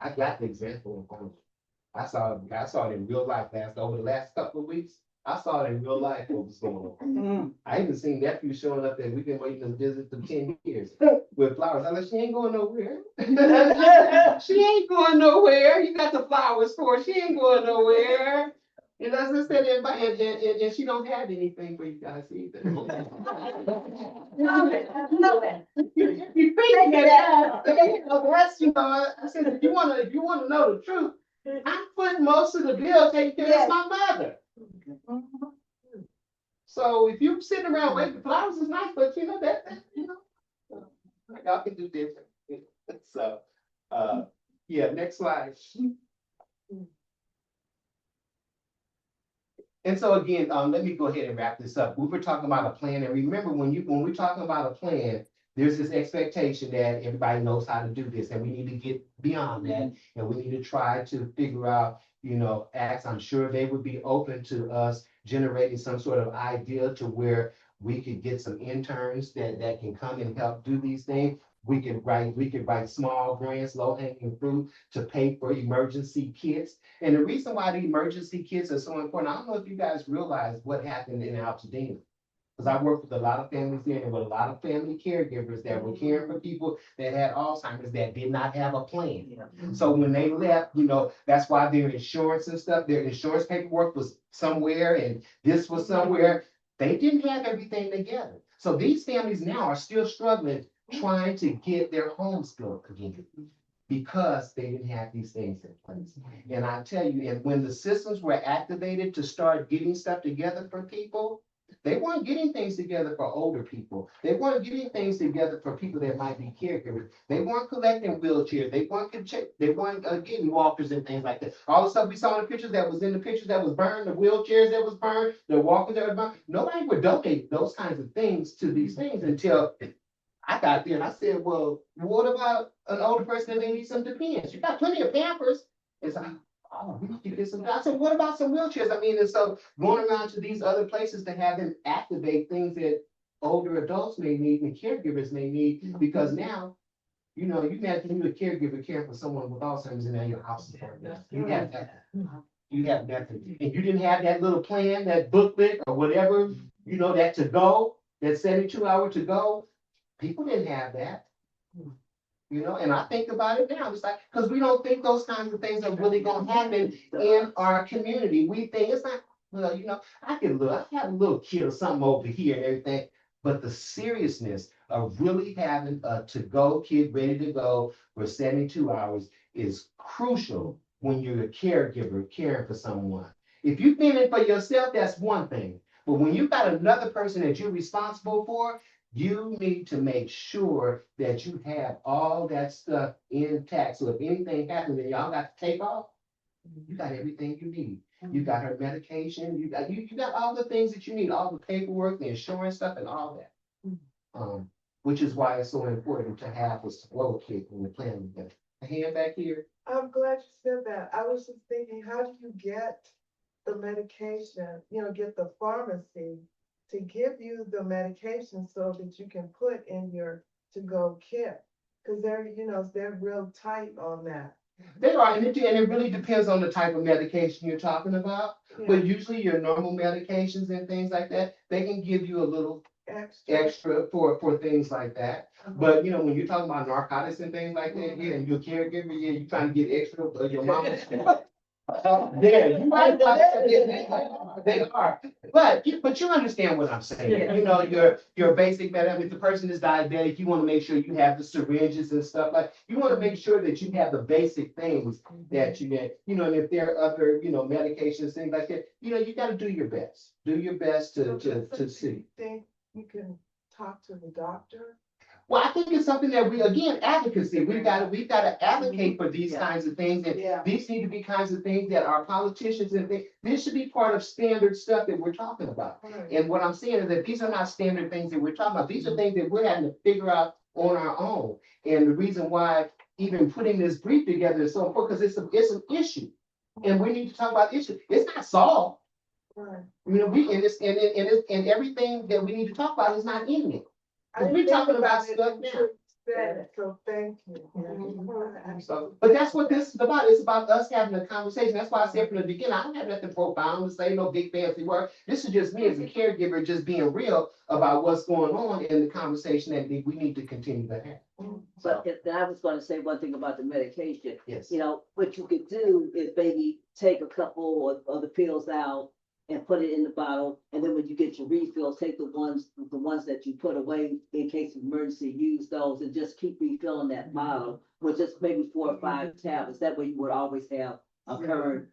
I got the example in front of me. I saw it in real life over the last couple of weeks. I saw it in real life what was going on. I even seen nephew showing up there. We've been waiting to visit for 10 years with flowers. I like, she ain't going nowhere. She ain't going nowhere. You got the flowers for her. She ain't going nowhere. And as I said, and she don't have anything for you guys either. Love it. You think that, the rest, I said, if you want to know the truth, I put most of the bill taking care of my mother. So if you're sitting around waiting for flowers, is nice, but y'all can do different. So, next slide. And so again, let me go ahead and wrap this up. We were talking about a plan, and remember, when we're talking about a plan, there's this expectation that everybody knows how to do this, and we need to get beyond that, and we need to try to figure out, acts. I'm sure they would be open to us generating some sort of idea to where we could get some interns that can come and help do these things. We could write small grants, low-hanging fruit, to pay for emergency kits. And the reason why the emergency kits are so important, I don't know if you guys realize what happened in Altadena. Because I worked with a lot of families there, and with a lot of family caregivers that were caring for people that had Alzheimer's that did not have a plan. So when they left, that's why their insurance and stuff, their insurance paperwork was somewhere, and this was somewhere. They didn't have everything together. So these families now are still struggling, trying to get their homes built again, because they didn't have these things in place. And I tell you, and when the systems were activated to start getting stuff together for people, they weren't getting things together for older people. They weren't getting things together for people that might be caregivers. They weren't collecting wheelchairs. They weren't getting walkers and things like that. All the stuff we saw in the pictures that was burned, the wheelchairs that was burned, the walkers that was burned. Nobody would donate those kinds of things to these things until I got there and I said, well, what about an older person that may need some depends? You got plenty of Pampers. It's like, oh, we need to get some. I said, what about some wheelchairs? I mean, and so going around to these other places to have them activate things that older adults may need and caregivers may need, because now, you know, you imagine you a caregiver caring for someone with Alzheimer's and now your house is burning down. You have that. You have nothing. And you didn't have that little plan, that booklet or whatever, you know, that to go, that 72-hour to go. People didn't have that. You know, and I think about it now, it's like, because we don't think those kinds of things are really gonna happen in our community. We think it's not, well, you know, I have a little kid or something over here and everything. But the seriousness of really having a to-go kid ready to go for 72 hours is crucial when you're a caregiver caring for someone. If you've been in for yourself, that's one thing. But when you've got another person that you're responsible for, you need to make sure that you have all that stuff intact. So if anything happens and y'all got to take off, you got everything you need. You got her medication, you got all the things that you need, all the paperwork, the insurance stuff and all that. Which is why it's so important to have a slow kid when you're planning that. A hand back here. I'm glad you said that. I was just thinking, how do you get the medication, get the pharmacy to give you the medication so that you can put in your to-go kit? Because they're real tight on that. They are, and it really depends on the type of medication you're talking about. Yeah. But usually your normal medications and things like that, they can give you a little extra for things like that. But when you're talking about narcotics and things like that, yeah, and you're a caregiver, yeah, you're trying to get extra your mama. There, you might about that. They are. But you understand what I'm saying. Yeah. Your basic medicine. If the person is diabetic, you want to make sure you have the syringes and stuff like. You want to make sure that you have the basic things that you get. And if there are other medications, things like that, you got to do your best. Do your best to see. Think you can talk to the doctor? Well, I think it's something that advocacy. We've got to advocate for these kinds of things, and these need to be kinds of things that our politicians and things. This should be part of standard stuff that we're talking about. Right. And what I'm saying is that these are not standard things that we're talking about. These are things that we're having to figure out on our own. And the reason why even putting this brief together is so important, because it's an issue, and we need to talk about the issue. It's not solved. Right. And everything that we need to talk about is not in it. We're talking about stuff now. So thank you. But that's what this is about. It's about us having a conversation. That's why I said from the beginning, I don't have nothing profound to say, no big fancy word. This is just me as a caregiver, just being real about what's going on in the conversation that we need to continue to have. But I was going to say one thing about the medication. Yes. What you could do is maybe take a couple of the pills out and put it in the bottle, and then when you get your refills, take the ones that you put away in case of emergency, use those and just keep refilling that bottle with just maybe 4 or 5 tablets. That way you would always have a current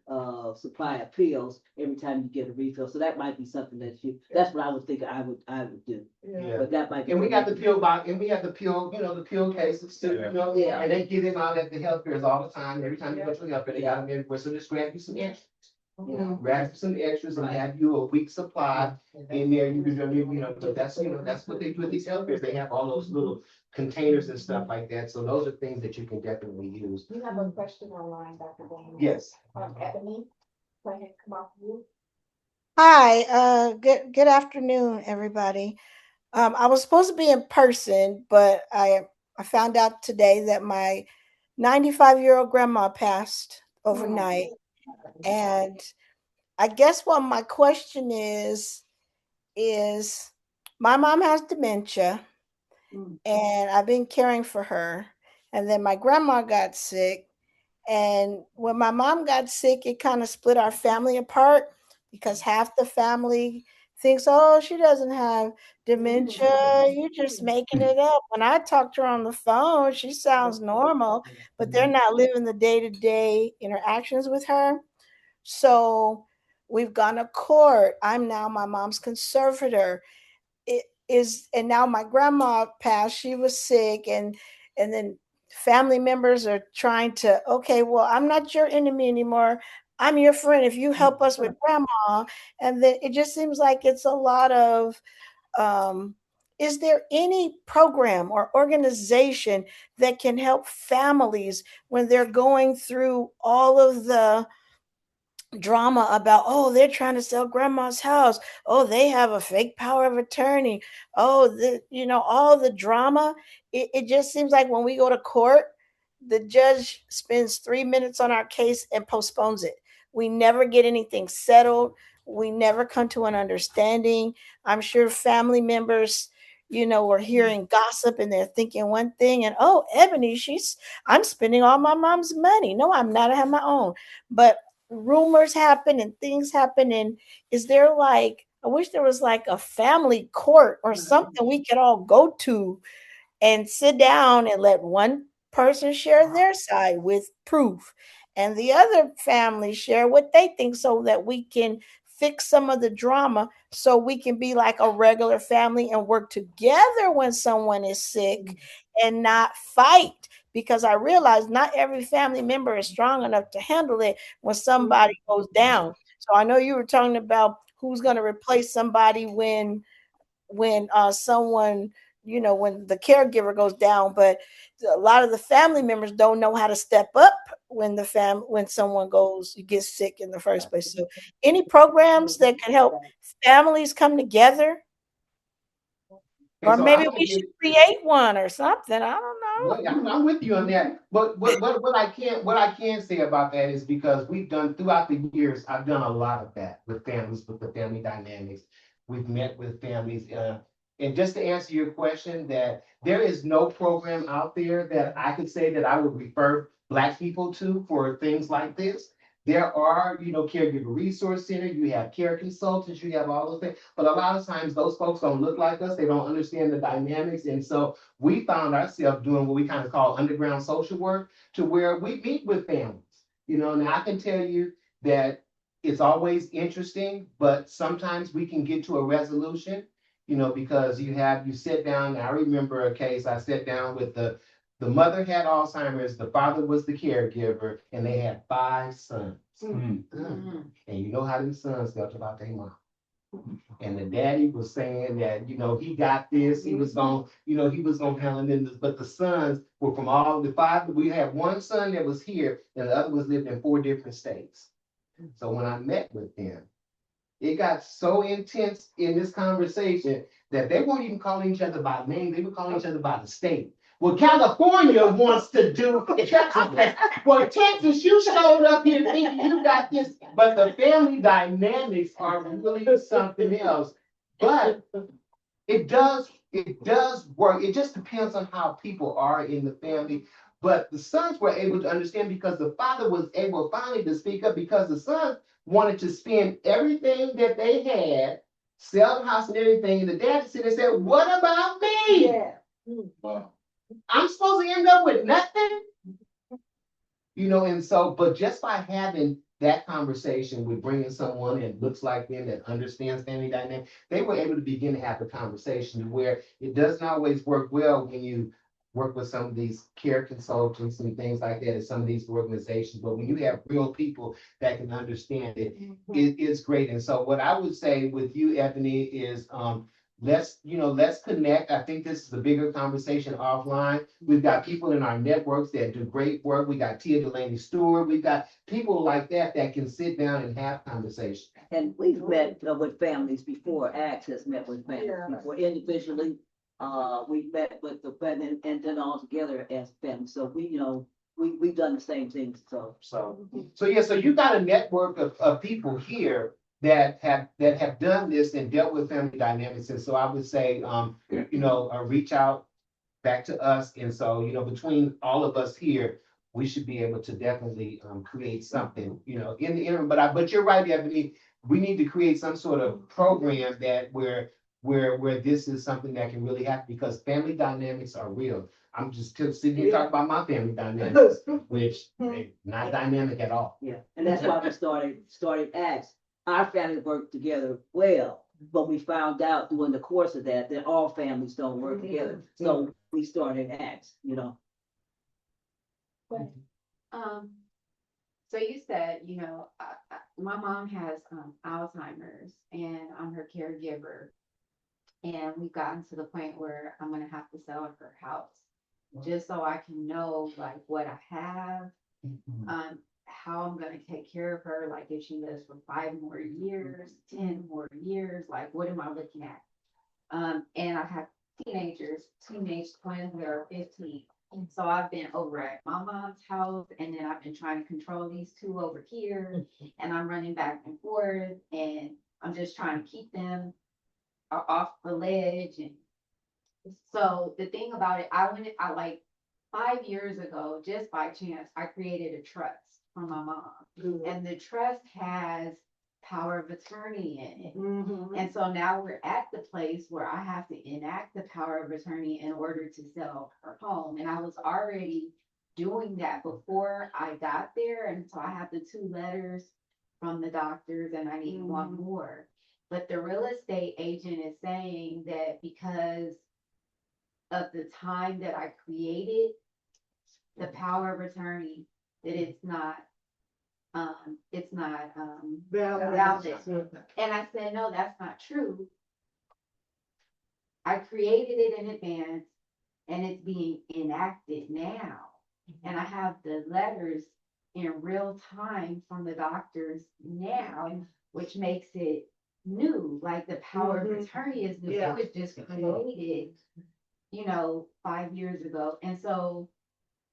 supply of pills every time you get a refill. So that might be something that's what I would think I would do. Yeah. But that might be. And we got the pill box, and we have the pill, the pill cases too, Yeah. and they give them out at the health fairs all the time. Every time you go to the health fair, they got them everywhere. So just grab you some extras. Grab some extras and have you a week supply in there. You can, but that's what they do at these health fairs. They have all those little containers and stuff like that. So those are things that you can definitely use. You have a question online, Dr. Bowman? Yes. Ebony, go ahead, come off you. Hi, good afternoon, everybody. I was supposed to be in person, but I found out today that my 95-year-old grandma passed overnight. And I guess what my question is my mom has dementia and I've been caring for her. And then my grandma got sick. And when my mom got sick, it kind of split our family apart because half the family thinks, oh, she doesn't have dementia. You're just making it up. When I talk to her on the phone, she sounds normal, but they're not living the day-to-day interactions with her. So we've gone to court. I'm now my mom's conservator. And now my grandma passed. She was sick, and then family members are trying to, okay, well, I'm not your enemy anymore. I'm your friend if you help us with grandma. And then it just seems like it's a lot of is there any program or organization that can help families when they're going through all of the drama about, oh, they're trying to sell grandma's house, oh, they have a fake power of attorney, oh, all the drama. It just seems like when we go to court, the judge spends 3 minutes on our case and postpones it. We never get anything settled. We never come to an understanding. I'm sure family members, were hearing gossip and they're thinking one thing, and oh, Ebony, I'm spending all my mom's money. No, I'm not. I have my own. But rumors happen and things happen. And is there like, I wish there was like a family court or something we could all go to and sit down and let one person share their side with proof and the other family share what they think, so that we can fix some of the drama, so we can be like a regular family and work together when someone is sick and not fight. Because I realize not every family member is strong enough to handle it when somebody goes down. So I know you were talking about who's going to replace somebody when someone, when the caregiver goes down, but a lot of the family members don't know how to step up when someone gets sick in the first place. So any programs that can help families come together, And or so I maybe would we give should create one or something. I don't know. Well, I'm with you on that. But what I can say about that is because we've done throughout the years, I've done a lot of that with families, with the family dynamics. We've met with families. And just to answer your question, that there is no program out there that I could say that I would refer Black people to for things like this. There are, caregiver resource center, you have care consultants, you have all those things, but a lot of times those folks don't look like us, they don't understand the dynamics. And so we found ourselves doing what we kind of call underground social work, to where we meet with families. Now I can tell you that it's always interesting, but sometimes we can get to a resolution, because you sit down. I remember a case, I sat down with the mother had Alzheimer's, the father was the caregiver, and they had 5 sons. And you know how these sons felt about their mom. And the daddy was saying that, he got this, he was gonna handle it. But the sons were from all the 5. We had one son that was here, and the other was lived in 4 different states. So when I met with them, it got so intense in this conversation that they weren't even calling each other by name, they were calling each other by the state. Well, California wants to do, well, Texas, you showed up here thinking you got this, but the family dynamics are really something else. But it does work. It just depends on how people are in the family. But the sons were able to understand because the father was able finally to speak up, because the sons wanted to spend everything that they had, sell the house and everything. And the dad said, "What about me? Yeah. I'm supposed to end up with nothing." And so, but just by having that conversation with bringing someone that looks like them, that understands family dynamics, they were able to begin to have the conversation, to where it doesn't always work well when you work with some of these care consultants and things like that at some of these organizations. But when you have real people that can understand it, it is great. And so what I would say with you, Ebony, is let's connect. I think this is a bigger conversation offline. We've got people in our networks that do great work. We got Tia Delaney Stewart. We've got people like that can sit down and have conversations. And we've met with families before. Axe has met with families Yeah. before individually. We've met with the family and then all together as families. So we've done the same things. So you've got a network of people here that have done this and dealt with family dynamics. And so I would say, reach out back to us. And so, between all of us here, we should be able to definitely create something, in the interim. But you're right, Ebony. We need to create some sort of program that where this is something that can really happen, because family dynamics are real. I'm just sitting here talking about my family dynamics, which not dynamic at all. Yeah, and that's why we started Axe. Our family worked together well, but we found out during the course of that all families don't work together. So we started Axe. So you said, my mom has Alzheimer's and I'm her caregiver. And we've gotten to the point where I'm gonna have to sell her house. Just so I can know like what I have, how I'm gonna take care of her, like if she lives for 5 more years, 10 more years, like what am I looking at? And I have teenage twins that are 15. And so I've been over at my mom's house, and then I've been trying to control these two over here, and I'm running back and forth, and I'm just trying to keep them off the ledge. And so the thing about it, I like 5 years ago, just by chance, I created a trust for my mom. And the trust has power of attorney in it. Mhm. And so now we're at the place where I have to enact the power of attorney in order to sell her home. And I was already doing that before I got there. And so I have the 2 letters from the doctors, and I need one more. But the real estate agent is saying that because of the time that I created the power of attorney, that it's not valid. And I said, no, that's not true. I created it in advance, and it's being enacted now. And I have the letters in real time from the doctors now, which makes it new. Like the power of attorney is new. Yeah. It was just created, 5 years ago. And so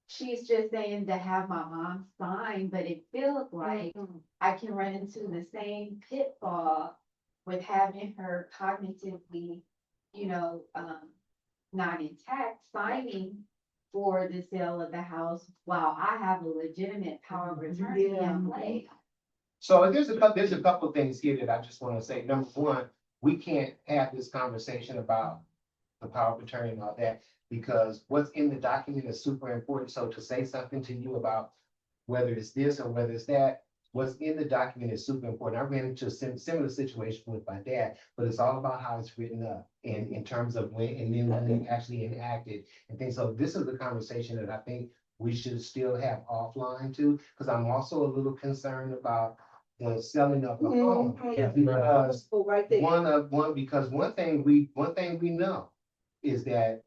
she's just saying to have my mom sign, but it feels like I can run into the same pitfall with having her cognitively, not intact, signing for the sale of the house while I have a legitimate power of attorney in play. So there's a couple of things here that I just want to say. Number one, we can't have this conversation about the power of attorney and all that, because what's in the document is super important. So to say something to you about whether it's this or whether it's that, what's in the document is super important. I ran into a similar situation with my dad, but it's all about how it's written up and in terms of when, and then when they actually enacted and things. So this is the conversation that I think we should still have offline too, because I'm also a little concerned about the selling of the home. Because Right there. because one thing we know is that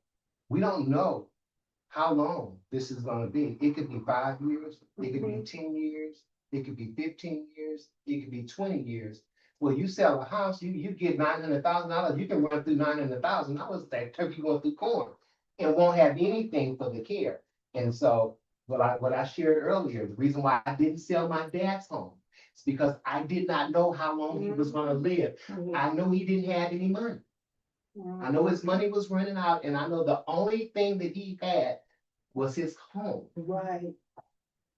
we don't know how long this is gonna be. It could be 5 years, it could be 10 years, it could be 15 years, it could be 20 years. Well, you sell a house, you get $900,000, you can run through $900,000, that turkey going through corn, and won't have anything for the care. And so what I shared earlier, the reason why I didn't sell my dad's home is because I did not know how long he was gonna live. I know he didn't have any money. I know his money was running out, and I know the only thing that he had was his home. Right.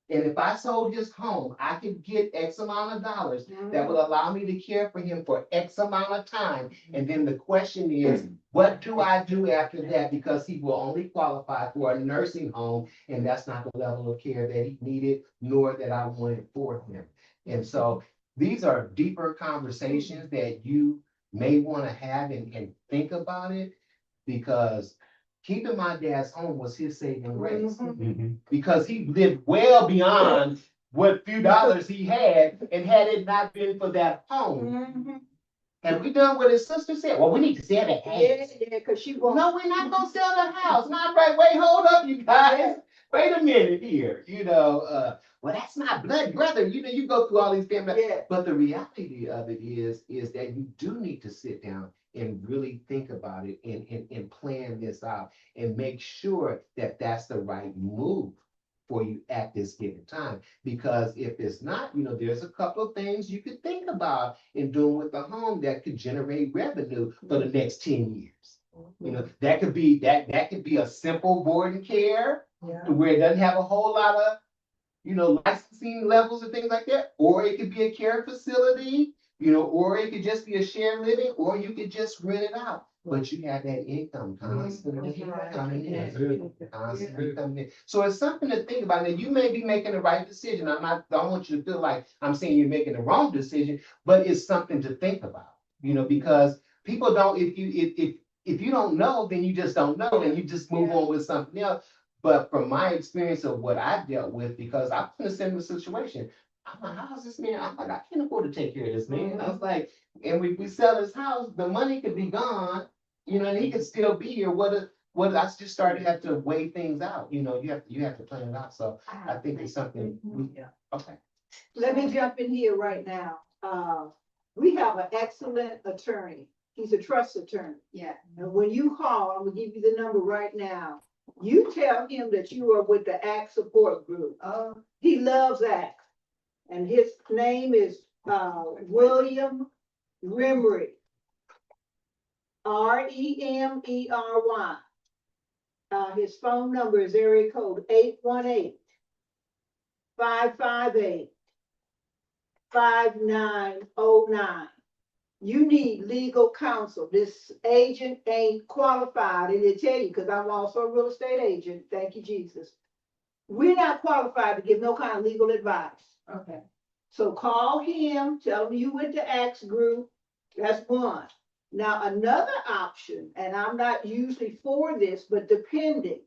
And if I sold his home, I could get X amount of dollars that would allow me to care for him for X amount of time. And then the question is, what do I do after that? Because he will only qualify for a nursing home, and that's not the level of care that he needed, nor that I wanted for him. And so these are deeper conversations that you may want to have and think about it, because keeping my dad's home was his saving grace. Because he lived well beyond what few dollars he had, and had it not been for that home. Have we done what his sister said? Well, we need to sell the house. Yeah, cause she won't. No, we're not gonna sell the house. Not right. Wait, hold up, you guys. Wait a minute here. Well, that's my blood brother. You go through all these family. Yeah. But the reality of it is that you do need to sit down and really think about it and plan this out and make sure that that's the right move for you at this given time. Because if it's not, there's a couple of things you could think about in doing with the home that could generate revenue for the next 10 years. That could be a simple board and care where it doesn't have a whole lot of licensing levels and things like that, or it could be a care facility, or it could just be a shared living, or you could just rent it out. But you have that income constantly coming in, constantly coming in. So it's something to think about. And you may be making the right decision. I don't want you to feel like I'm saying you're making the wrong decision, but it's something to think about. Because people don't. If you don't know, then you just don't know, and you just move on with something else. But from my experience of what I dealt with, because I was in a similar situation, I'm like, how's this man? I'm like, I can't afford to take care of this man. I was like, and we sell his house, the money could be gone, you know, and he could still be here. I just started to have to weigh things out, you know, you have to plan it out. So I think it's something, okay. Let me jump in here right now. We have an excellent attorney. He's a trust attorney. Yeah. And when you call, I'm gonna give you the number right now. You tell him that you are with the ACT support group. He loves ACT. And his name is, William Remry. Remery. His phone number is area code 818-558-5909. You need legal counsel. This agent ain't qualified, and they tell you, because I'm also a real estate agent, thank you, Jesus. We're not qualified to give no kind of legal advice. Okay. So call him, tell him you went to Axe Group. That's one. Now, another option, and I'm not usually for this, but depending,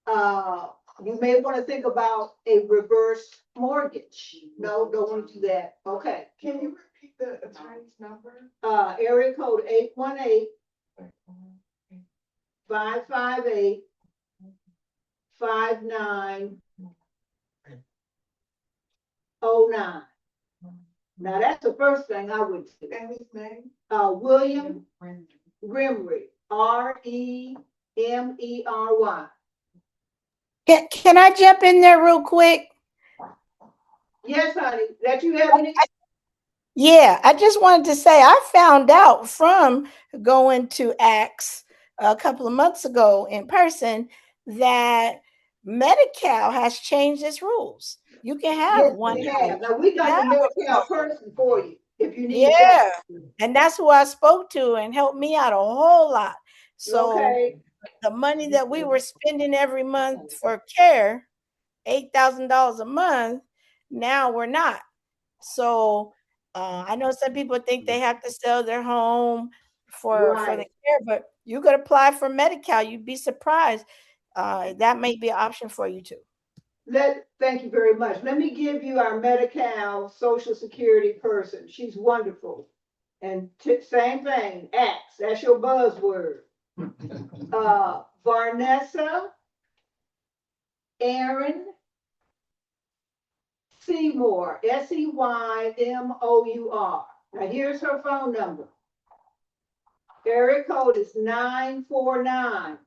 you may want to think about a reverse mortgage. No, don't want to do that. Okay. Can you repeat the attorney's number? Area code 818-558-5909. Now, that's the first thing I would do. And his name? William Remry, Remery. Can I jump in there real quick? Yes, honey, that you have any? Yeah, I just wanted to say I found out from going to Axe a couple of months ago in person that Medi-Cal has changed its rules. You can have Yes, one. we have. Now, we got the Medi-Cal person for you, if you need. Yeah, and that's who I spoke to and helped me out a whole lot. So Okay, the money that we were spending every month for care, $8,000 a month, now we're not. So I know some people think they have to sell their home for the Right. care, but you could apply for Medi-Cal. You'd be surprised. That may be an option for you too. Thank you very much. Let me give you our Medi-Cal Social Security person. She's wonderful. And same thing, Axe, that's your buzzword. Varnessa Aaron Seymour, Seymour. Now here's her phone number. Area code is 949-351-8137.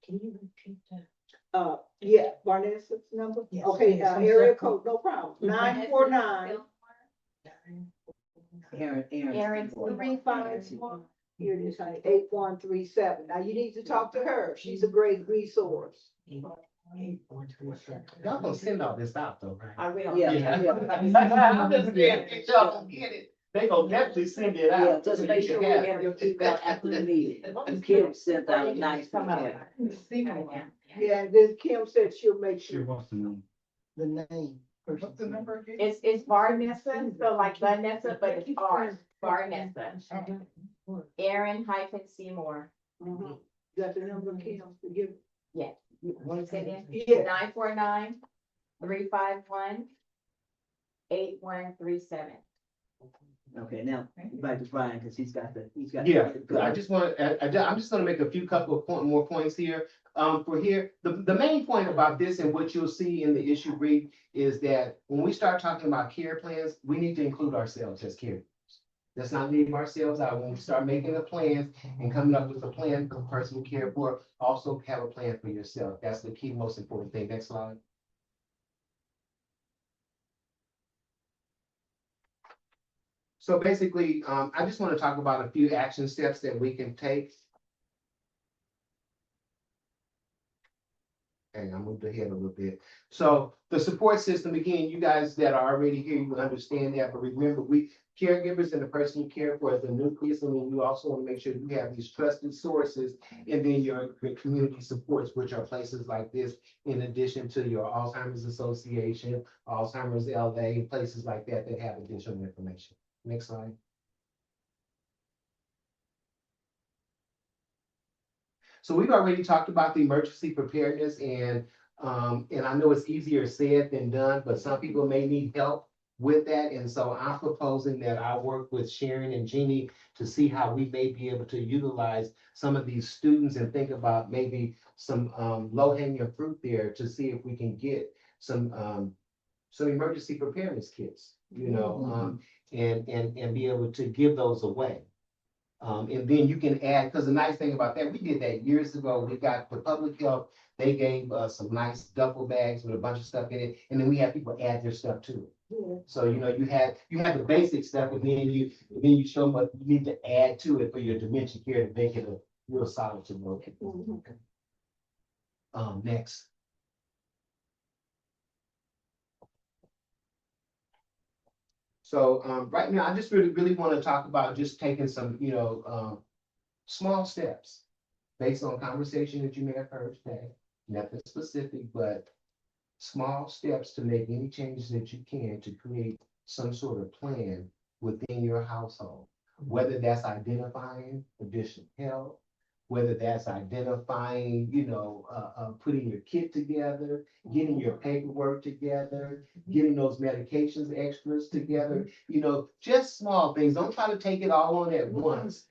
Can you repeat that? Yeah, Varnessa's number? Yes. Okay, Yes. area code, no problem. 949. Aaron. 351. Here it is, honey, 8137. Now you need to talk to her. She's a great resource. Y'all gonna send all this out though, right? I will. Yeah. I'm just saying, if y'all don't get it, they gonna definitely send it out. Yeah, just make sure we have your feedback after the meeting. Kim sent out a nice email. Yeah, and then Kim said she'll make She sure. wants to know the name. What's the number again? It's Varnessa, so like Vanessa, but it's R, Varnessa. Aaron Seymour. Mhm. Got the number, Kim, to give? Yeah. You want to say that? Yeah. 949-351-8137. Okay, now back to Bryan, because he's got. Yeah, I just want, I'm just gonna make a few couple of more points here. For here, the main point about this and what you'll see in the issue brief is that when we start talking about care plans, we need to include ourselves as caregivers. Let's not leave ourselves out. When we start making the plans and coming up with a plan for the person we care for, also have a plan for yourself. That's the key, most important thing. Next slide. So basically, I just want to talk about a few action steps that we can take. And I moved ahead a little bit. So the support system, again, you guys that are already here, you understand that, but remember, we caregivers and the person you care for is the nucleus, and then you also want to make sure you have these trusted sources, and then your community supports, which are places like this, in addition to your Alzheimer's Association, Alzheimer's LA, places like that that have additional information. Next slide. So we've already talked about the emergency preparedness and And I know it's easier said than done, but some people may need help with that. And so I'm proposing that I work with Sharon and Jeannie to see how we may be able to utilize some of these students and think about maybe some low hanging fruit there to see if we can get some emergency preparedness kits, and be able to give those away. And then you can add, because the nice thing about that, we did that years ago. We got the public health, they gave us some nice duffel bags with a bunch of stuff in it, and then we had people add their stuff to it. Yeah. So you have the basic stuff, and then you show them what you need to add to it for your dementia care to make it a real solid to know. Next. So right now, I just really want to talk about just taking some, small steps based on conversation that you may have heard today, nothing specific, but small steps to make any changes that you can to create some sort of plan within your household, whether that's identifying additional help, whether that's identifying, putting your kit together, getting your paperwork together, getting those medications extras together, just small things. Don't try to take it all on at once,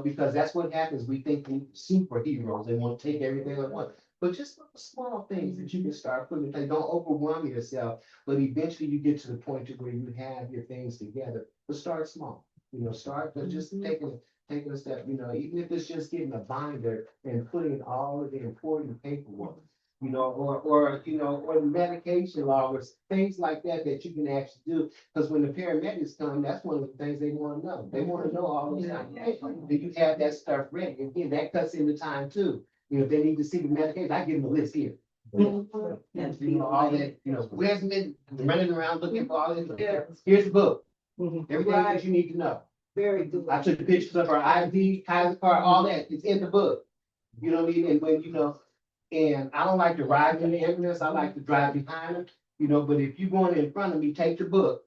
because that's what happens. We think we're superheroes and want to take everything at once. But just small things that you can start putting in place. Don't overwhelm yourself, but eventually you get to the point to where you have your things together. But start small, start but just taking a step, even if it's just getting a binder and putting all of the important paperwork, or the medication loggers, things like that you can actually do. Because when the paramedics come, that's one of the things they want to know. They want to know all the time. Do you have that stuff ready? Again, that cuts into time too. If they need to see the medication, I give them a list here. All that, where's been running around looking for all this. Here's the book. Everything that you need to know. Very good. I took the pictures of her ID, Kaiser card, all that. It's in the book. You know what I mean? And when and I don't like to ride in the ambulance. I like to drive behind them. But if you're going in front of me, take the book.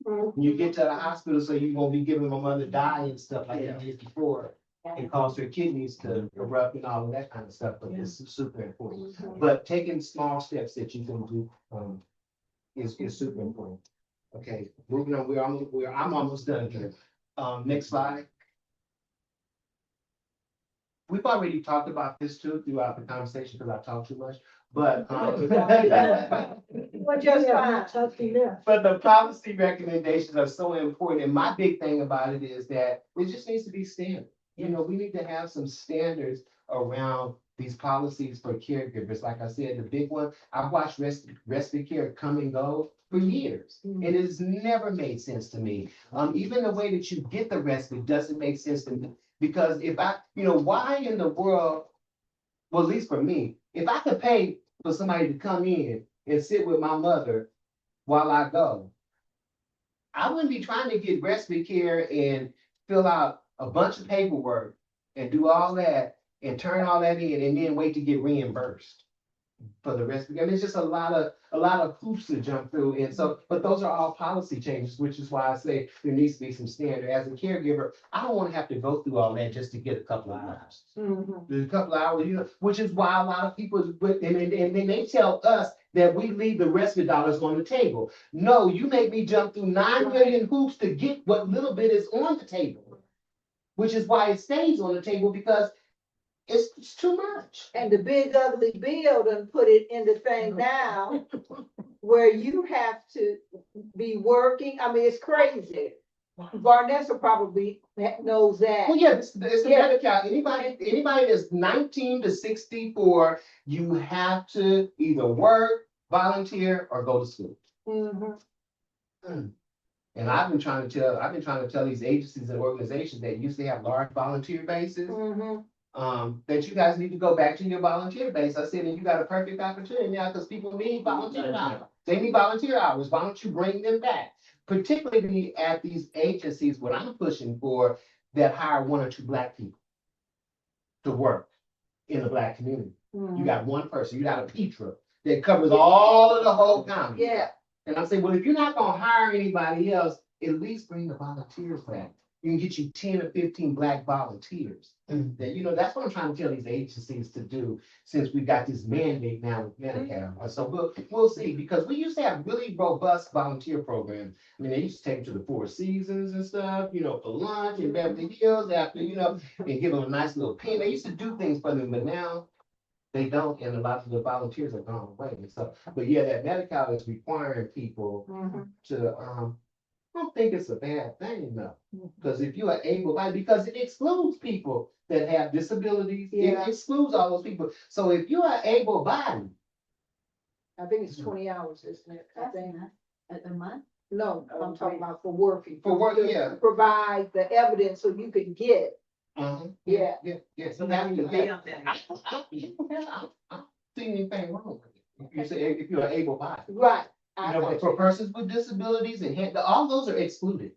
When you get to the hospital, so you won't be giving my mother dye and stuff like that did before. It cause her kidneys to erupt and all of that kind of stuff. But it's super important. But taking small steps that you can do is super important. Okay, moving on. I'm almost done here. Next slide. We've already talked about this too throughout the conversation because I talk too much, but Well, just fine. but the policy recommendations are so important. And my big thing about it is that it just needs to be standard. We need to have some standards around these policies for caregivers. Like I said, the big one, I've watched respite care come and go for years. And it has never made sense to me. Even the way that you get the respite doesn't make sense to me. Because if why in the world, well, at least for me, if I could pay for somebody to come in and sit with my mother while I go, I wouldn't be trying to get respite care and fill out a bunch of paperwork and do all that and turn all that in and then wait to get reimbursed for the rest of it. I mean, it's just a lot of hoops to jump through. And so, but those are all policy changes, which is why I say there needs to be some standard. As a caregiver, I don't want to have to go through all that just to get a couple of hours. There's a couple of hours, which is why a lot of people, and then they tell us that we leave the respite dollars on the table. No, you make me jump through 9 million hoops to get what little bit is on the table, which is why it stays on the table, because it's too much. And the big ugly bill done put it in the thing now where you have to be working. I mean, it's crazy. Vanessa probably knows that. Well, yeah, it's the Medi-Cal. Anybody that's 19 to 64, you have to either work, volunteer, or go to school. And I've been trying to tell these agencies and organizations that used to have large volunteer bases, that you guys need to go back to your volunteer base. I said, and you got a perfect opportunity now because people need volunteer hours. They need volunteer hours. Why don't you bring them back? Particularly at these agencies, what I'm pushing for, that hire 1 or 2 Black people to work in the Black community. You got one person, you got a Petra that covers all of the whole county. Yeah. And I'm saying, well, if you're not gonna hire anybody else, at least bring the volunteers back. you can get you 10 or 15 Black volunteers. Mhm. That, you know, that's what I'm trying to tell these agencies to do, since we got this mandate now with Medicare. So we'll see, because we used to have really robust volunteer programs. I mean, they used to take them to the Four Seasons and stuff, you know, for lunch in Beverly Hills after, you know, and give them a nice little pen. They used to do things for them, but now they don't, and a lot of the volunteers are gone away. And so, but yeah, that Medi-Cal is requiring people to, I don't think it's a bad thing though. Because if you are able-bodied, because it excludes people that have disabilities, Yeah. it excludes all those people. So if you are able-bodied, I think it's 20 hours, isn't it? I That's think. enough. A month? No, I'm talking about for working. For work, to yeah. Provide the evidence so you can get. Yeah. yeah, so that's the thing. I don't see anything wrong with it. You say if you are able-bodied. Right. You know, but for persons with disabilities and all those are excluded.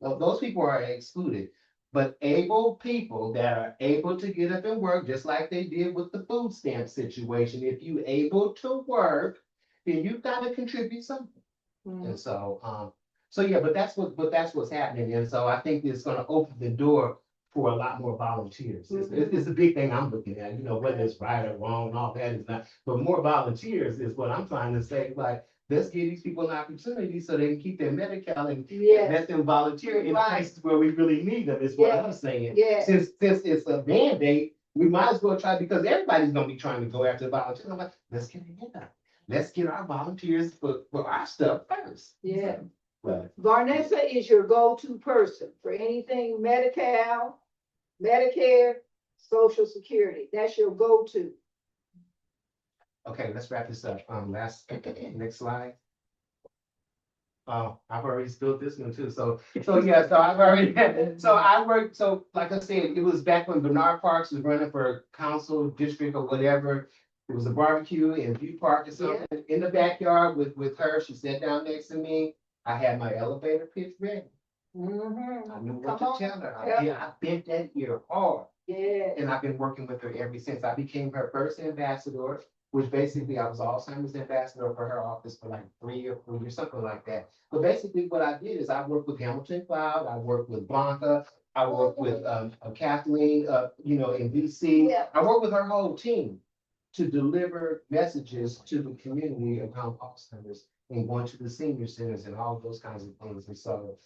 Those people are excluded. But able people that are able to get up and work, just like they did with the food stamp situation, if you able to work, then you've got to contribute something. And so yeah, but that's what's happening. And so I think it's gonna open the door for a lot more volunteers. It's a big thing I'm looking at, you know, whether it's right or wrong, all that is not, but more volunteers is what I'm trying to say, like, let's give these people an opportunity so they can keep their Medi-Cal and let them volunteer in places where we really need them, is what I'm saying. Yeah. Since it's a mandate, we might as well try, because everybody's gonna be trying to go after the volunteers. I'm like, let's get it done. Let's get our volunteers for our stuff first. Yeah. But Vanessa is your go-to person for anything Medi-Cal, Medicare, Social Security. That's your go-to. okay, let's wrap this up. Next slide. Oh, I've already spilled this one too. So yeah, so I've already, so I worked, so like I said, it was back when Bernard Parks was running for council district or whatever. It was a barbecue in View Park or something in the backyard with her. She sat down next to me. I had my elevator pitch ready. I knew what to tell her. I bent that ear hard. Yeah. And I've been working with her ever since. I became her first ambassador, which basically I was Alzheimer's ambassador for her office for like 3 or 4 years, something like that. But basically what I did is I worked with Hamilton Cloud, I worked with Blanca, I worked with Kathleen, you know, in DC. Yeah. I worked with her whole team to deliver messages to the community around Alzheimer's and going to the senior centers and all those kinds of things. And so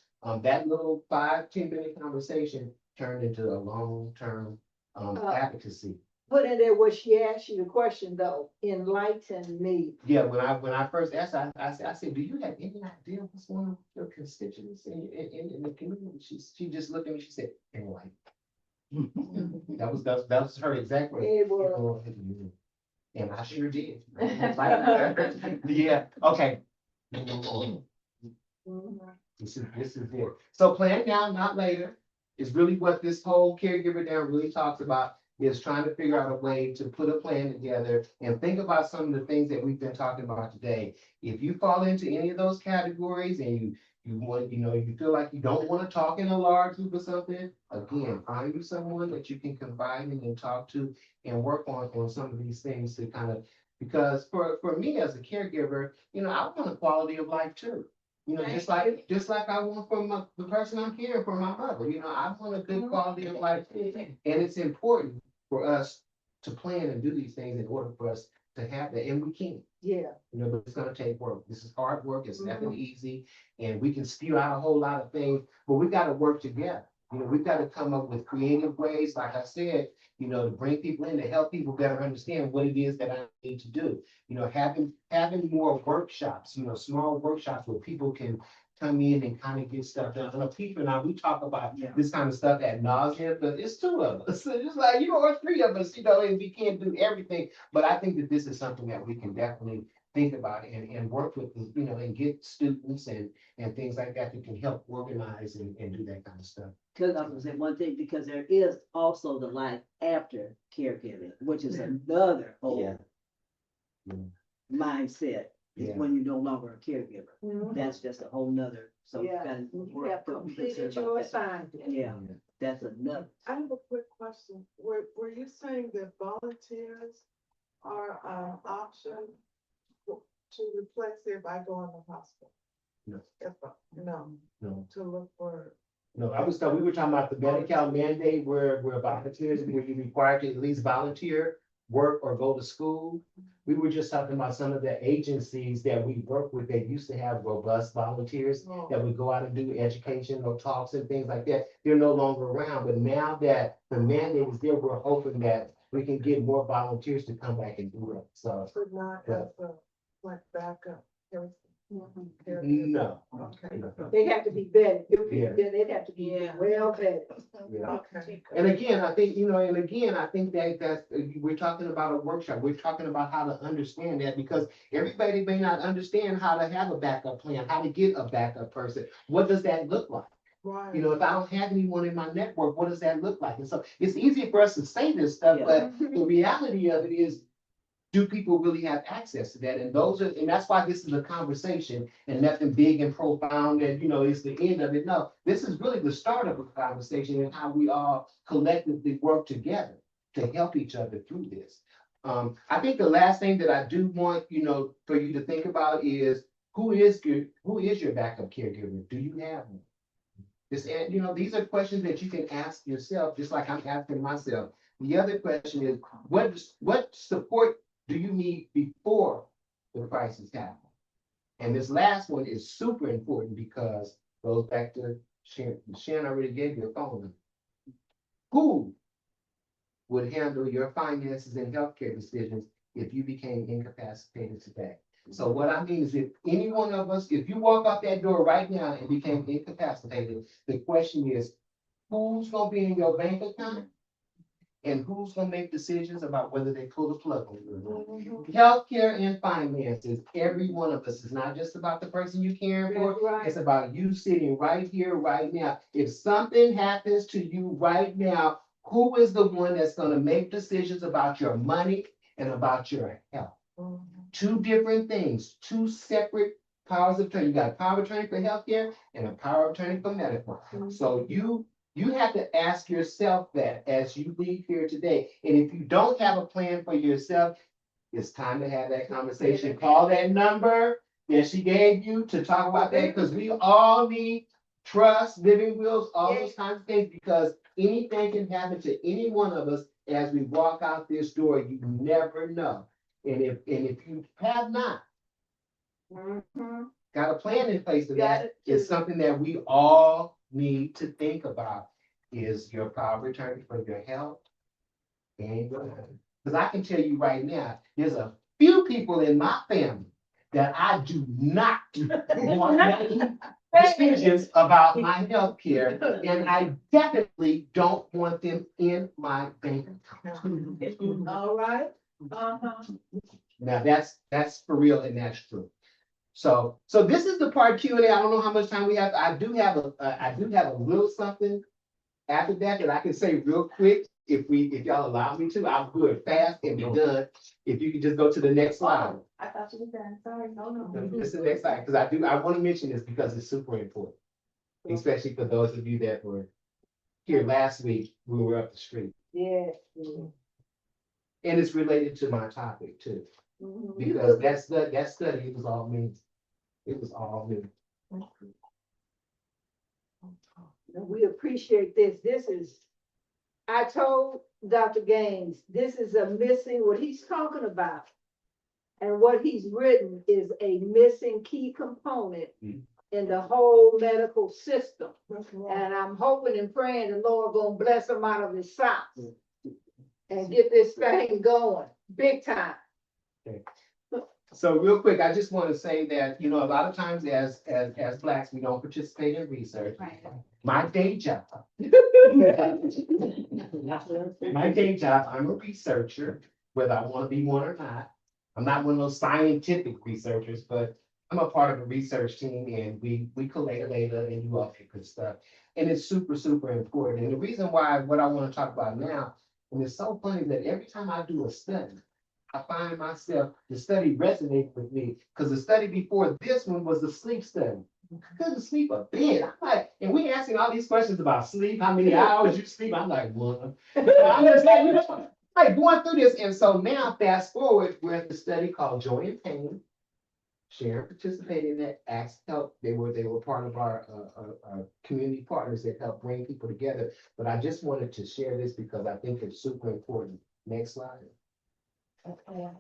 that little 5-10 minute conversation turned into a long-term advocacy. Put in there what she asked you the question though, enlighten me. Yeah, when I first asked her, I said, do you have any idea what's going on with your constituents in the community? She just looked at me, she said, enlighten. That was her exact word. It was. And I sure did. Yeah, okay. This is it. So plan now, not later, is really what this whole caregiver down really talks about, is trying to figure out a way to put a plan together and think about some of the things that we've been talking about today. If you fall into any of those categories and you want, you know, you feel like you don't want to talk in a large group or something, again, find you someone that you can confide in and talk to and work on some of these things to kind of, because for me as a caregiver, you know, I want a quality of life too. You know, just like I want from the person I'm caring for, my mother, you know, I want a good quality of life. And it's important for us to plan and do these things in order for us to have that, and we can. Yeah. You know, but it's gonna take work. This is hard work. It's nothing easy, and we can spew out a whole lot of things, but we got to work together. You know, we've got to come up with creative ways, like I said, you know, to bring people in, to help people better understand what it is that I need to do. You know, having more workshops, you know, small workshops where people can come in and kind of get stuff done. I know Peter and I, we talk about this kind of stuff ad nauseam, but it's 2 of us. So it's like, you know, or 3 of us, you know, and we can't do everything. But I think that this is something that we can definitely think about and work with, you know, and get students and things like that can help organize and do that kind of stuff. Because I was gonna say one thing, because there is also the life after caregiving, which is another whole mindset. Is when you're no longer a caregiver. That's just a whole nother. So you gotta You have completed your assignment. Yeah, that's another. I have a quick question. Were you saying that volunteers are an option to replace if I go in the hospital? No. No, No. to look for No, we were talking about the Medi-Cal mandate where volunteers, where you required to at least volunteer, work or go to school. We were just talking about some of the agencies that we work with that used to have robust volunteers that would go out and do educational talks and things like that. They're no longer around, but now that the mandate is there, we're hoping that we can get more volunteers to come back and do it, so. But not as a, like backup. Caregiver. No. Okay. They have to be vetted. Yeah. They'd have to be Yeah. well vetted. Yeah. Okay. And again, I think, I think that's, we're talking about a workshop, we're talking about how to understand that, because everybody may not understand how to have a backup plan, how to get a backup person. What does that look like? Right. You know, if I don't have anyone in my network, what does that look like? And so it's easy for us to say this stuff, but the reality of it is, do people really have access to that? And that's why this is a conversation and nothing big and profound and, it's the end of it. No, this is really the start of a conversation and how we all collectively work together to help each other through this. I think the last thing that I do want, for you to think about is who is your backup caregiver? Do you have one? These are questions that you can ask yourself, just like I'm asking myself. The other question is, what support do you need before the crisis happens? And this last one is super important because it goes back to Shannon already gave you a phone number. Who would handle your finances and healthcare decisions if you became incapacitated today? So what I mean is, if any one of us, if you walk out that door right now and became incapacitated, the question is, who's gonna be in your bank account? And who's gonna make decisions about whether they pull the plug on you? Healthcare and finances, every one of us, is not just about the person you caring for, That's right. it's about you sitting right here, right now. If something happens to you right now, who is the one that's gonna make decisions about your money and about your health? Two different things, two separate powers of attorney. You got a power of attorney for healthcare and a power of attorney for medical. So you have to ask yourself that as you leave here today. And if you don't have a plan for yourself, it's time to have that conversation. Call that number that she gave you to talk about that, because we all need trust, living wills, all those kinds of things, because anything can happen to any one of us as we walk out this door. You never know. And if you have not got a plan in place for that, it's something that we all need to think about. Is your power of attorney for your health and your life? Because I can tell you right now, there's a few people in my family that I do not want making decisions about my health care, and I definitely don't want them in my bank account. All right. Now that's for real and that's true. So this is the part Q&A. I don't know how much time we have. I do have a little something after that I can say real quick. If y'all allow me to, I'll do it fast and be done. If you could just go to the next slide. I thought you were done, sorry, no. This is the next slide, because I want to mention this because it's super important, especially for those of you that were here last week when we were up the street. Yeah. And it's related to my topic too, because that study, it was all me. It was all me. We appreciate this. I told Dr. Gaines, this is a missing, what he's talking about. And what he's written is a missing key component in the whole medical system. And I'm hoping and praying the Lord gonna bless him out of his socks and get this thing going, big time. Okay. So real quick, I just want to say that, a lot of times as Blacks, we don't participate in research. Right. My day job, I'm a researcher, whether I want to be one or not. I'm not one of those scientific researchers, but I'm a part of a research team, and we collate data and do all that good stuff. And it's super, super important. And the reason why, what I want to talk about now, and it's so funny that every time I do a study, I find myself, the study resonates with me, because the study before this one was a sleep study. I couldn't sleep a bit. I'm like, and we asking all these questions about sleep, how many hours you sleep. I'm like, one. I'm just like going through this. And so now fast forward, we're at the study called Joy and Pain. Sharon participated in that, asked help. They were part of our community partners that helped bring people together. But I just wanted to share this because I think it's super important. Next slide. Okay.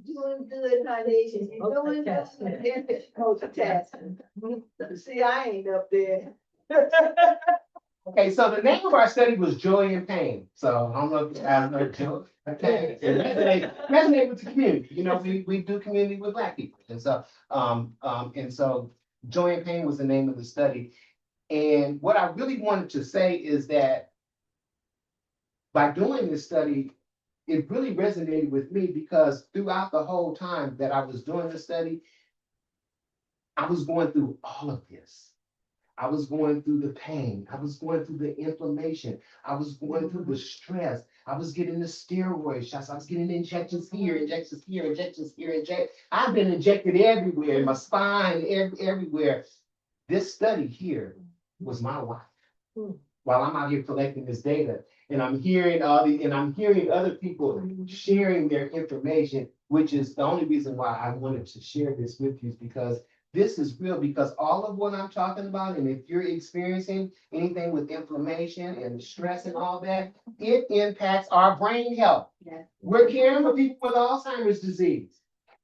Doing good, honey. You're doing good. Multitasking. See, I ain't up there. Okay, so the name of our study was Joy and Pain. So I don't know if you guys know Joy. Okay, resonate with the community. You know, we do community with Black people, and so Joy and Pain was the name of the study. And what I really wanted to say is that by doing this study, it really resonated with me because throughout the whole time that I was doing the study, I was going through all of this. I was going through the pain. I was going through the inflammation. I was going through the stress. I was getting the steroid shots. I was getting injections here, injections here, injections here, I've been injected everywhere, in my spine, everywhere. This study here was my life. While I'm out here collecting this data, and I'm hearing other people sharing their information, which is the only reason why I wanted to share this with you, is because this is real, because all of what I'm talking about, and if you're experiencing anything with inflammation and stress and all that, it impacts our brain health. Yes. We're caring for people with Alzheimer's disease.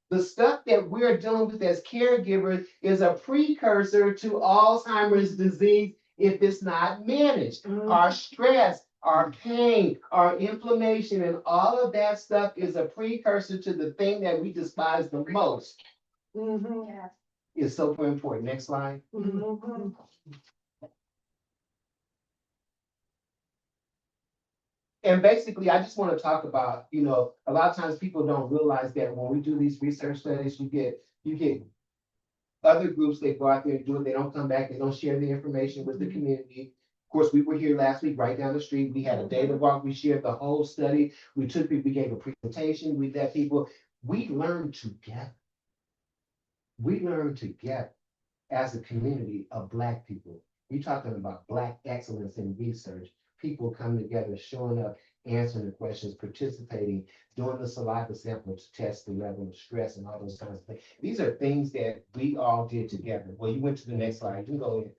The stuff that we're dealing with as caregivers is a precursor to Alzheimer's disease if it's not managed. Our stress, our pain, our inflammation, and all of that stuff is a precursor to the thing that we despise the most. Yes. It's super important. Next slide. And basically, I just want to talk about, you know, a lot of times people don't realize that when we do these research studies, you get other groups, they go out there and do it, they don't come back, they don't share the information with the community. Of course, we were here last week, right down the street. We had a data walk, we shared the whole study. We gave a presentation, we let people, we learned together. We learned together as a community of Black people. You're talking about Black excellence in research, people coming together, showing up, answering the questions, participating, doing the saliva sample to test the level of stress and all those kinds of things. These are things that we all did together. Well, you went to the next slide, you can go in.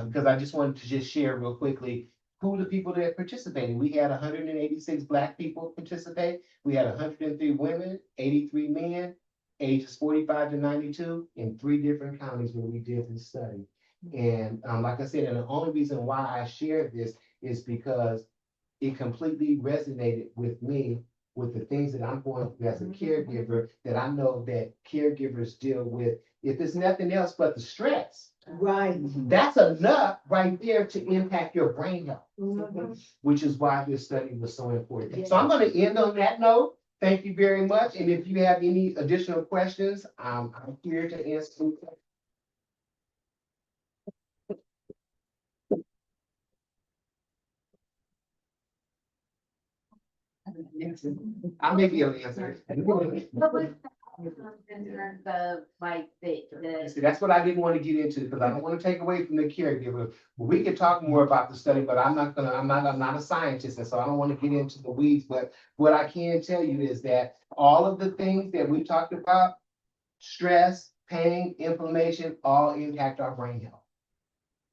Because I just wanted to just share real quickly who the people that participated. We had 186 Black people participate. We had 103 women, 83 men, ages 45 to 92 in 3 different counties where we did this study. And like I said, and the only reason why I shared this is because it completely resonated with me, with the things that I'm going through as a caregiver, that I know that caregivers deal with, if it's nothing else but the stress. Right. That's enough right there to impact your brain health, which is why this study was so important. So I'm going to end on that note. Thank you very much. And if you have any additional questions, I'm here to answer them. I may be able to answer. In terms of like the See, that's what I didn't want to get into, because I don't want to take away from the caregiver. We could talk more about the study, but I'm not a scientist, and so I don't want to get into the weeds. But what I can tell you is that all of the things that we talked about, stress, pain, inflammation, all impact our brain health.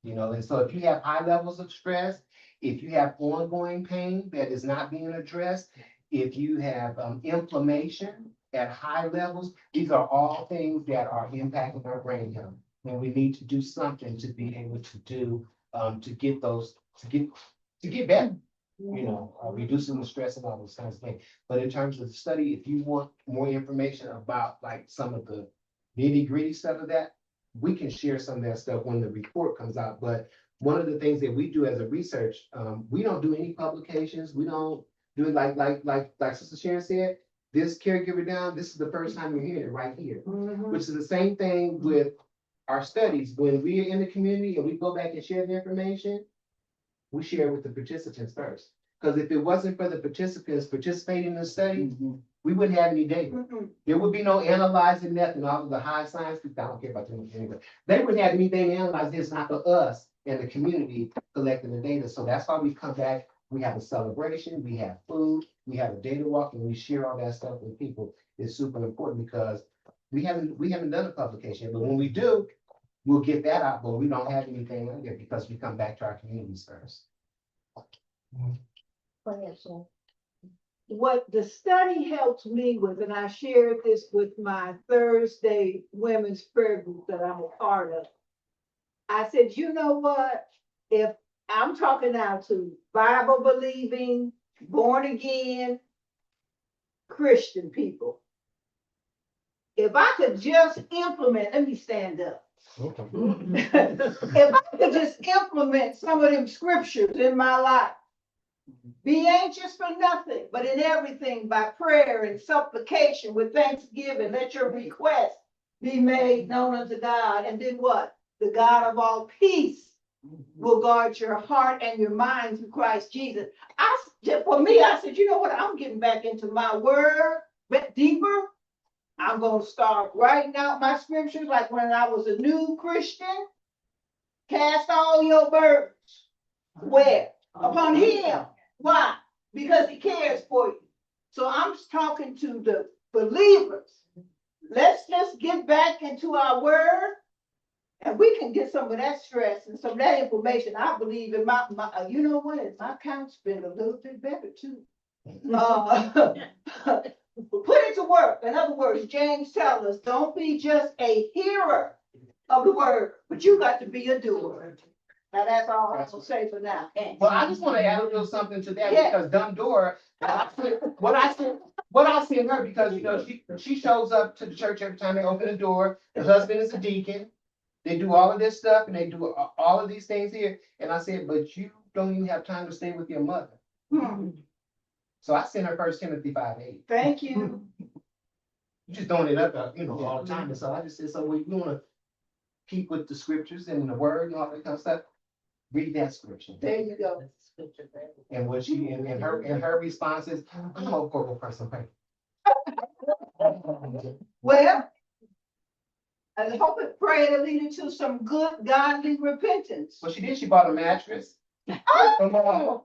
You know, and so if you have high levels of stress, if you have ongoing pain that is not being addressed, if you have inflammation at high levels, these are all things that are impacting our brain health. And we need to do something to be able to do, to get better, you know, reducing the stress and all those kinds of things. But in terms of the study, if you want more information about like some of the nitty gritty stuff of that, we can share some of that stuff when the report comes out. But one of the things that we do as a research, we don't do any publications. We don't do it like Sister Sharon said, this caregiver down, this is the first time you're hearing it right here, which is the same thing with our studies. When we're in the community and we go back and share the information, we share it with the participants first. Because if it wasn't for the participants participating in the study, we wouldn't have any data. There would be no analyzing nothing. All of the high science people, I don't care about them anyway. They wouldn't have anything to analyze. It's not for us and the community collecting the data. So that's why we come back we have a celebration, we have food, we have a day to walk, and we share all that stuff with people. It's super important because we haven't done a publication, but when we do, we'll get that out, but we don't have anything on there because we come back to our communities first. What the study helped me with, and I shared this with my Thursday women's prayer group that I'm a part of. I said, you know what? If I'm talking now to Bible believing, born again Christian people, if I could just implement, let me stand up. If I could just implement some of them scriptures in my life, be anxious for nothing, but in everything by prayer and supplication with thanksgiving, let your requests be made known unto God. And then what? The God of all peace will guard your heart and your mind through Christ Jesus. For me, I said, you know what? I'm getting back into my word, but deeper. I'm going to start writing out my scriptures like when I was a new Christian. Cast all your burdens. Where? Upon him. Why? Because he cares for you. So I'm just talking to the believers. Let's just get back into our word and we can get some of that stress and some of that information. I believe in my you know what? My account's been a little bit better too. Put it to work. In other words, James tells us, don't be just a hearer of the word, but you got to be a doer. Now that's all I will say for now. Well, I just want to add a little something to that because Dora, what I see in her, because you know she shows up to the church every time they open the door. The husband is a deacon. They do all of this stuff and they do all of these things here. And I said, but you don't even have time to stay with your mother. So I sent her 1 Timothy 5:8. Thank you. You just throwing it up, all the time. And so I just said, so we want to keep with the scriptures and the word and all that kind of stuff. Read that scripture. There you go. And what she and her response is, I'm a horrible person. Well, I hope and pray it'll lead into some good godly repentance. Well, she did. She bought a mattress. Oh,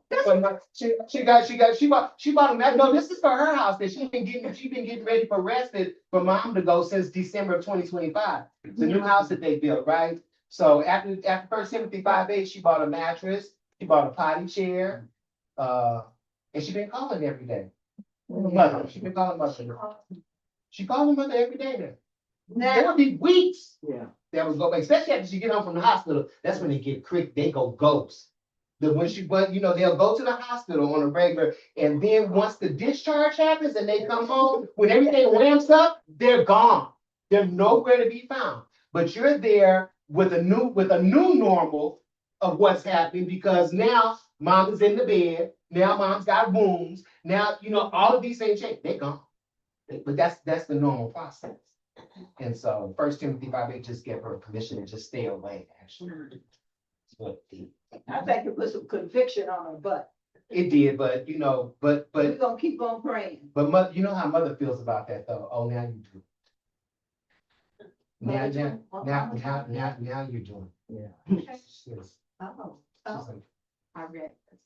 She bought a mattress. No, this is for her house that she been getting ready for rested for mom to go since December of 2025. It's a new house that they built, right? So after 1 Timothy 5:8, she bought a mattress, she bought a potty chair, and she been calling every day. Mother, she been calling mother. She called her mother every day now. There would be weeks that would go back, especially after she get home from the hospital. That's when they get crick, they go ghost. They'll go to the hospital on a regular, and then once the discharge happens and they come home, when everything ramps up, they're gone. They're nowhere to be found. But you're there with a new normal of what's happening because now mom is in the bed. Now mom's got wounds. Now, all of these things change. They're gone. But that's the normal process. And so 1 Timothy 5:8 just gave her permission to just stay away, actually. I think it put some conviction on her butt. It did, but We're gonna keep on praying. But you know how mother feels about that though. Oh, now you do. Now you're doing. Okay. Yes. Oh, I read this.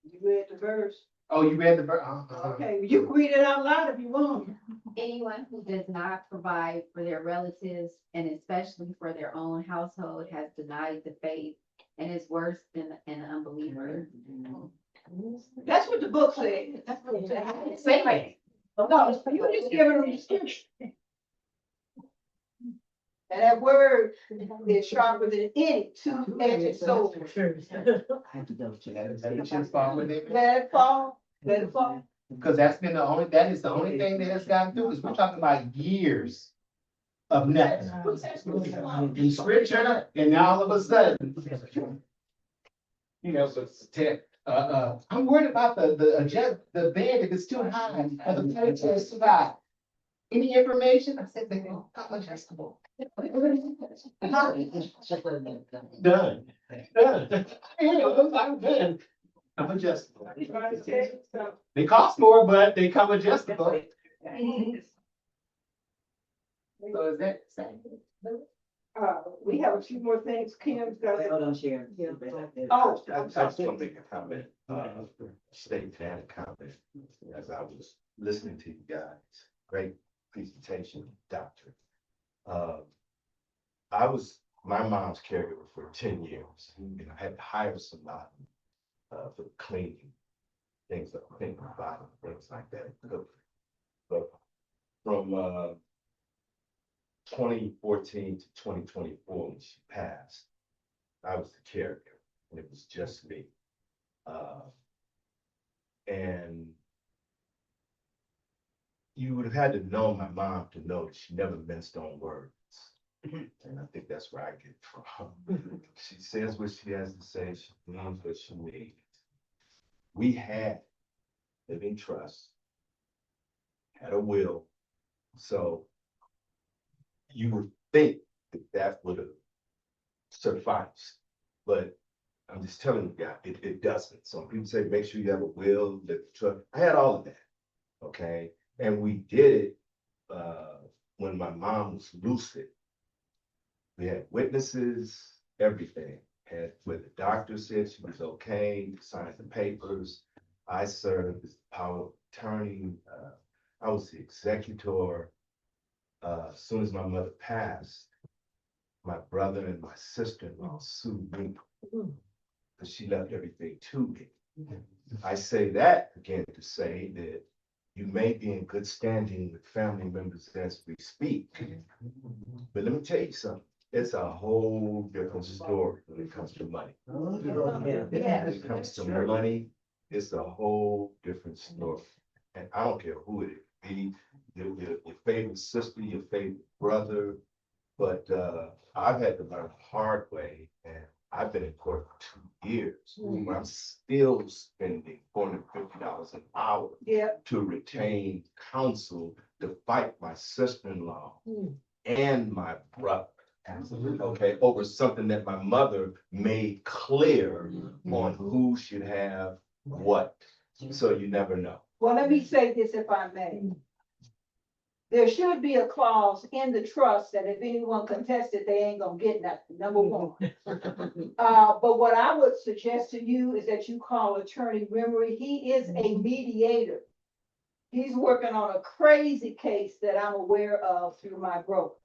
you read the verse. Oh, you read the verse? Okay, you can read it out loud if you want. Anyone who does not provide for their relatives and especially for their own household has denied the faith and is worse than an unbeliever. That's what the book said. That's what it said. Say it. No, you just giving them the scripture. And that word is sharper than any two-edged sword. I have to double check. Let it just fall with it. Let it fall, let it fall. Because that is the only thing that has gotten through, because we're talking about years of nothing. In scripture, and now all of a sudden, I'm worried about the bed if it's too high, or the furniture is too high. Any information? I said, I'm adjustable. Done. I'm done. I'm adjustable. They cost more, but they come adjustable. So is that? We have a few more things Kim's got. Hold on, Sharon. Oh, I just want to make a comment. State and comment as I was listening to you guys. Great presentation, doctor. I was my mom's caregiver for 10 years. And I had to hire somebody for cleaning, things like cleaning my body, things like that. But from 2014 to 2024, when she passed, I was the caregiver, and it was just me. And you would have had to know my mom to know that she never minced on words. And I think that's where I get it from. She says what she has to say, she means what she means. We had living trust, had a will, so you would think that that would have sufficed, but I'm just telling you guys, it doesn't. So people say, make sure you have a will, live trust. I had all of that, okay? And we did it when my mom was lucid. We had witnesses, everything. And when the doctor said she was okay, signed the papers. I served as the power of attorney. I was the executor. As soon as my mother passed, my brother and my sister-in-law sued me because she left everything to me. I say that again to say that you may be in good standing with family members as we speak. But let me tell you something. It's a whole different story when it comes to money. When it comes to money, it's a whole different story. And I don't care who it be, your favorite sister, your favorite brother. But I've had to learn the hard way, and I've been in court for 2 years, where I'm still spending $450 an hour to retain counsel to fight my sister-in-law and my brother. Okay, over something that my mother made clear on who should have what. So you never know. Well, let me say this if I may. There should be a clause in the trust that if anyone contested, they ain't gonna get nothing, number one. But what I would suggest to you is that you call Attorney Remery. He is a mediator. He's working on a crazy case that I'm aware of through my broker.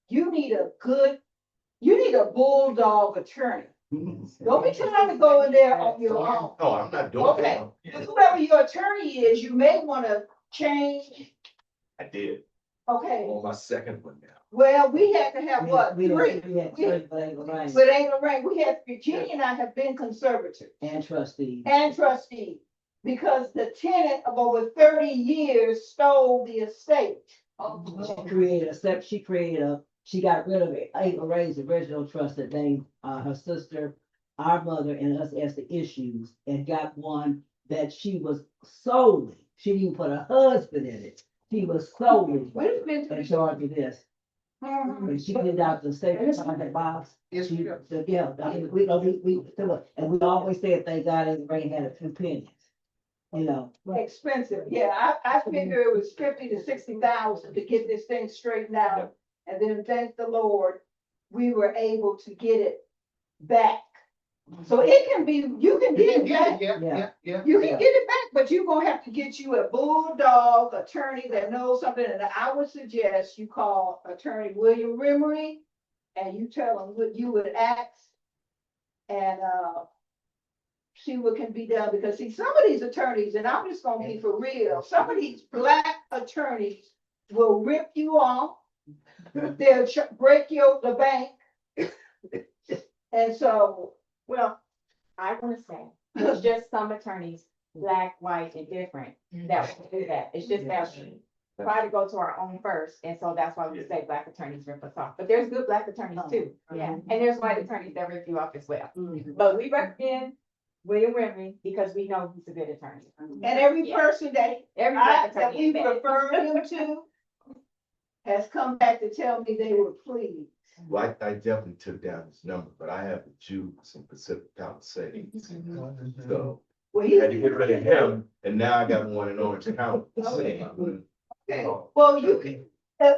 You need a bulldog attorney. Don't be trying to go in there on your own. No, I'm not doing Okay, that. whoever your attorney is, you may want to change. I did. Okay, On my second one now. well, we had to have what, We three? had three, but ain't gonna rain. But ain't gonna rain. We had, Virginia and I have been conservators And trustee. and trustees. Because the tenant of over 30 years stole the estate. She got rid of it. Ava Ray's original trust that named her sister, our mother, and us as the issues, and got one that she was solely, she didn't even put her husband in it. She was solely in charge of this. And she did out the state that box. Yeah, I mean, we and we always said, thank God Ava Ray had a few pennies. You know. Expensive, yeah, I figure it was 50 to 60,000 to get this thing straightened out. And then thank the Lord, we were able to get it back. So it can be, you can get it back. You can get it back, but you're gonna have to get you a bulldog attorney that knows something. And I would suggest you call Attorney William Remery and you tell him what you would ask and see what can be done. Because see, some of these attorneys, and I'm just gonna be for real, some of these black attorneys will rip you off. They'll break the bank. And so, Well, I want to say, there's just some attorneys, black, white, and different, that will do that. It's just that we try to go to our own first, and so that's why we say black attorneys rip us off. But there's good black attorneys too, yeah, and there's white attorneys that rip you off as well. But we recommend William Remery because we know he's a good attorney. and every person that Black that attorney we is bad. referred him to has come back to tell me they were pleased. Well, I definitely took down his number, but I have the Jews in Pacific Palisades. So Well, I had to get rid of him, and now I got one in Orange County. Okay. Well, you can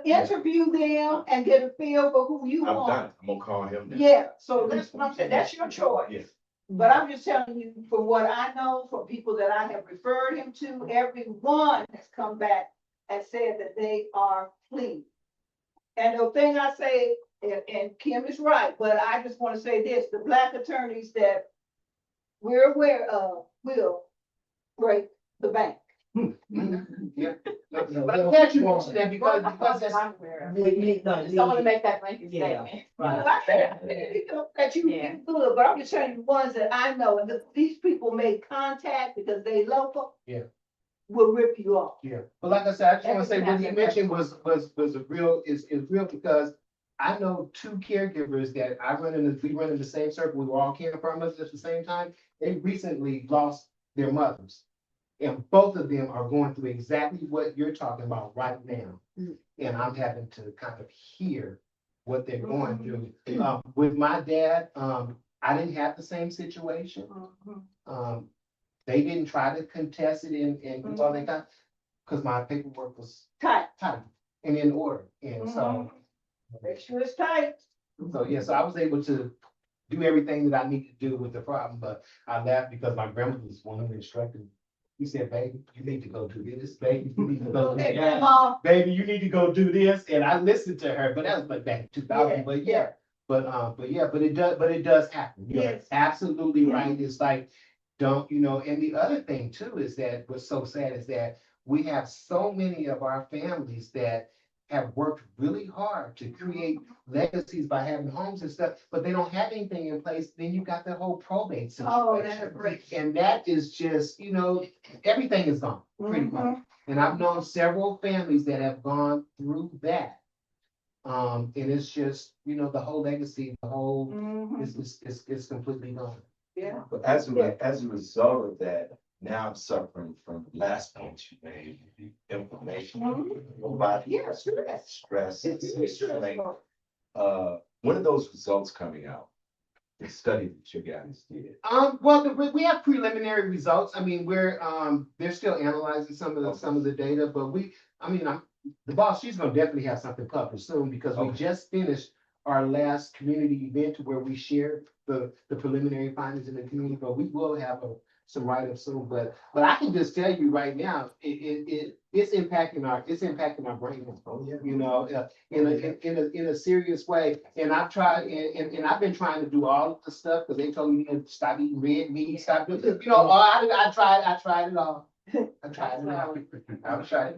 interview them and get a feel for who you I'm want. done. I'm gonna call him now. Yeah, so that's what I'm saying. That's your choice. Yes. But I'm just telling you, from what I know, from people that I have referred him to, everyone has come back and said that they are clean. And the thing I say, and Kim is right, but I just want to say this, the black attorneys that we're aware of will break the bank. Yeah. But I'm glad you mentioned that because that's. I'm aware of. We Just don't wanna make that blanket Yeah. statement. Well, I said, you know, that you Yeah. good, but I'm just telling you the ones that I know, and these people made contact because they local. Yeah. Will rip you off. Yeah, but like I said, I just want to say Everything what he has mentioned was a real, is real because I know two caregivers that we run in the same circle, we were all caring for our mothers at the same time. They recently lost their mothers. And both of them are going through exactly what you're talking about right now. And I'm having to kind of hear what they're going through. With my dad, I didn't have the same situation. They didn't try to contest it and do all they got, because my paperwork was Tight. and in order. And so, Make sure it's tight. yeah, so I was able to do everything that I need to do with the problem, but I laughed because my grandmother was one who instructed me. He said, baby, you need to go do this, baby, you need to go do Okay, that. Grandma. Baby, you need to go do this, and I listened to her, but that was like back in 2000, Yeah, but yeah. but it does happen. You're Yes. absolutely right. It's like, don't, and the other thing too is that what's so sad is that we have so many of our families that have worked really hard to create legacies by having homes and stuff, but they don't have anything in place. Then you got the whole probate situation. Oh, that's great. And that is just, everything is gone pretty much. And I've known several families that have gone through that. And it's just, the whole legacy, the whole is completely gone. Yeah. But as a result of that, now I'm suffering from the last point you made, the inflammation. Nobody. Yeah, stress. Stress. It's very stressful. When are those results coming out? The study that you guys did. Well, we have preliminary results. I mean, they're still analyzing some of the data, but the boss, she's gonna definitely have something published soon because we just finished our last community event where we shared the preliminary findings in the community, but we will have some write-ups soon. But I can just tell you right now, it's impacting our brain. Oh, yeah. In a serious way. And I've tried, and I've been trying to do all of the stuff because they told me to stop eating red meat, stop doing, I tried it all. I've tried it all. I've tried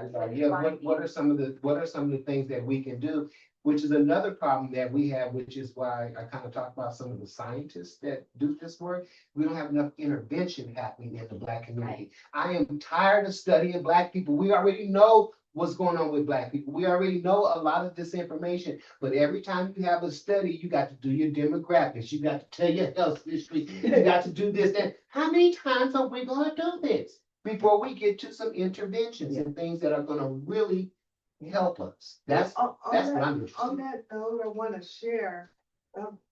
it all. Yeah, what are some of the things that we can do? Which is another problem that we have, which is why I kind of talk about some of the scientists that do this work. We don't have enough intervention happening in the Black community. I am tired of studying Black people. We already know what's going on with Black people. We already know a lot of this information, but every time you have a study, you got to do your demographics. You got to tell your health history. You got to do this, that. How many times are we going to do this before we get to some interventions and things that are going to really help us? That's what I'm interested On in. that note, I want to share,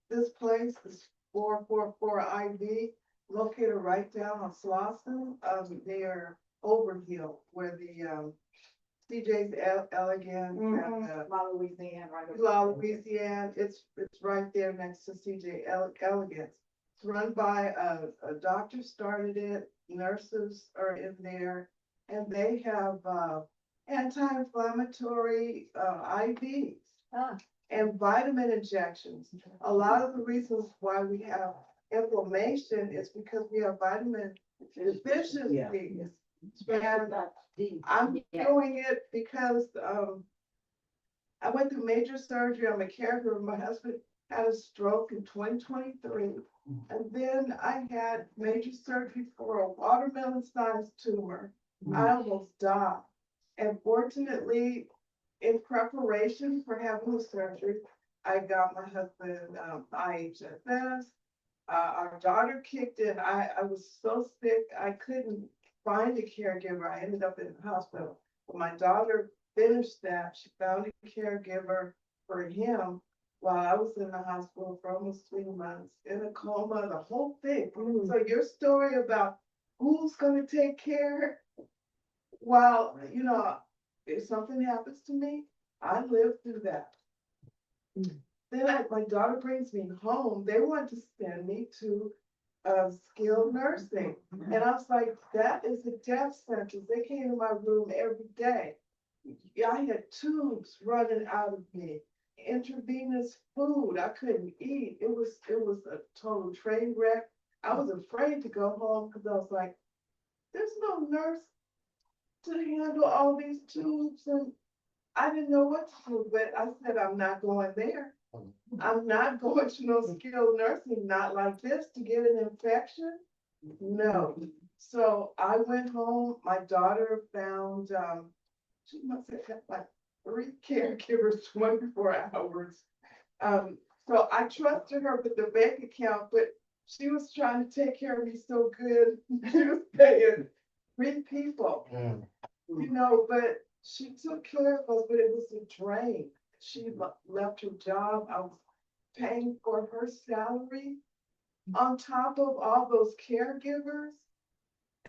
this place is 444 IV, located right down on Slauson, near Overhill, where the CJ's Elegant and La Louisiana, right? La Louisiana, it's right there next to CJ Elegance. It's run by a doctor started it, nurses are in there, and they have anti-inflammatory IVs and vitamin injections. A lot of the reasons why we have inflammation is because we have vitamin deficiencies. And I'm doing it because I went through major surgery. I'm a caregiver. My husband had a stroke in 2023. And then I had major surgery for a watermelon-sized tumor. I almost died. And fortunately, in preparation for having the surgery, I got my husband IHSS. Our daughter kicked in. I was so sick, I couldn't find a caregiver. I ended up in the hospital. But my daughter finished that. She found a caregiver for him while I was in the hospital for almost 3 months, in a coma, the whole thing. So your story about who's going to take care while, if something happens to me, I lived through that. then my daughter brings me home, they want to send me to skilled nursing. And I was like, that is a death sentence. They came to my room every day. I had tubes running out of me, intravenous food. I couldn't eat. It was a total train wreck. I was afraid to go home because I was like, there's no nurse to handle all these tubes. And I didn't know what to do, but I said, I'm not going there. I'm not going to no skilled nursing, not like this, to get an infection. No. So I went home. My daughter found, she must have had like 3 caregivers, 24 hours. So I trusted her with the bank account, but she was trying to take care of me so good. She was paying 3 people, you know, but she took care of us, but it was a drain. She left her job. I was paying for her salary on top of all those caregivers.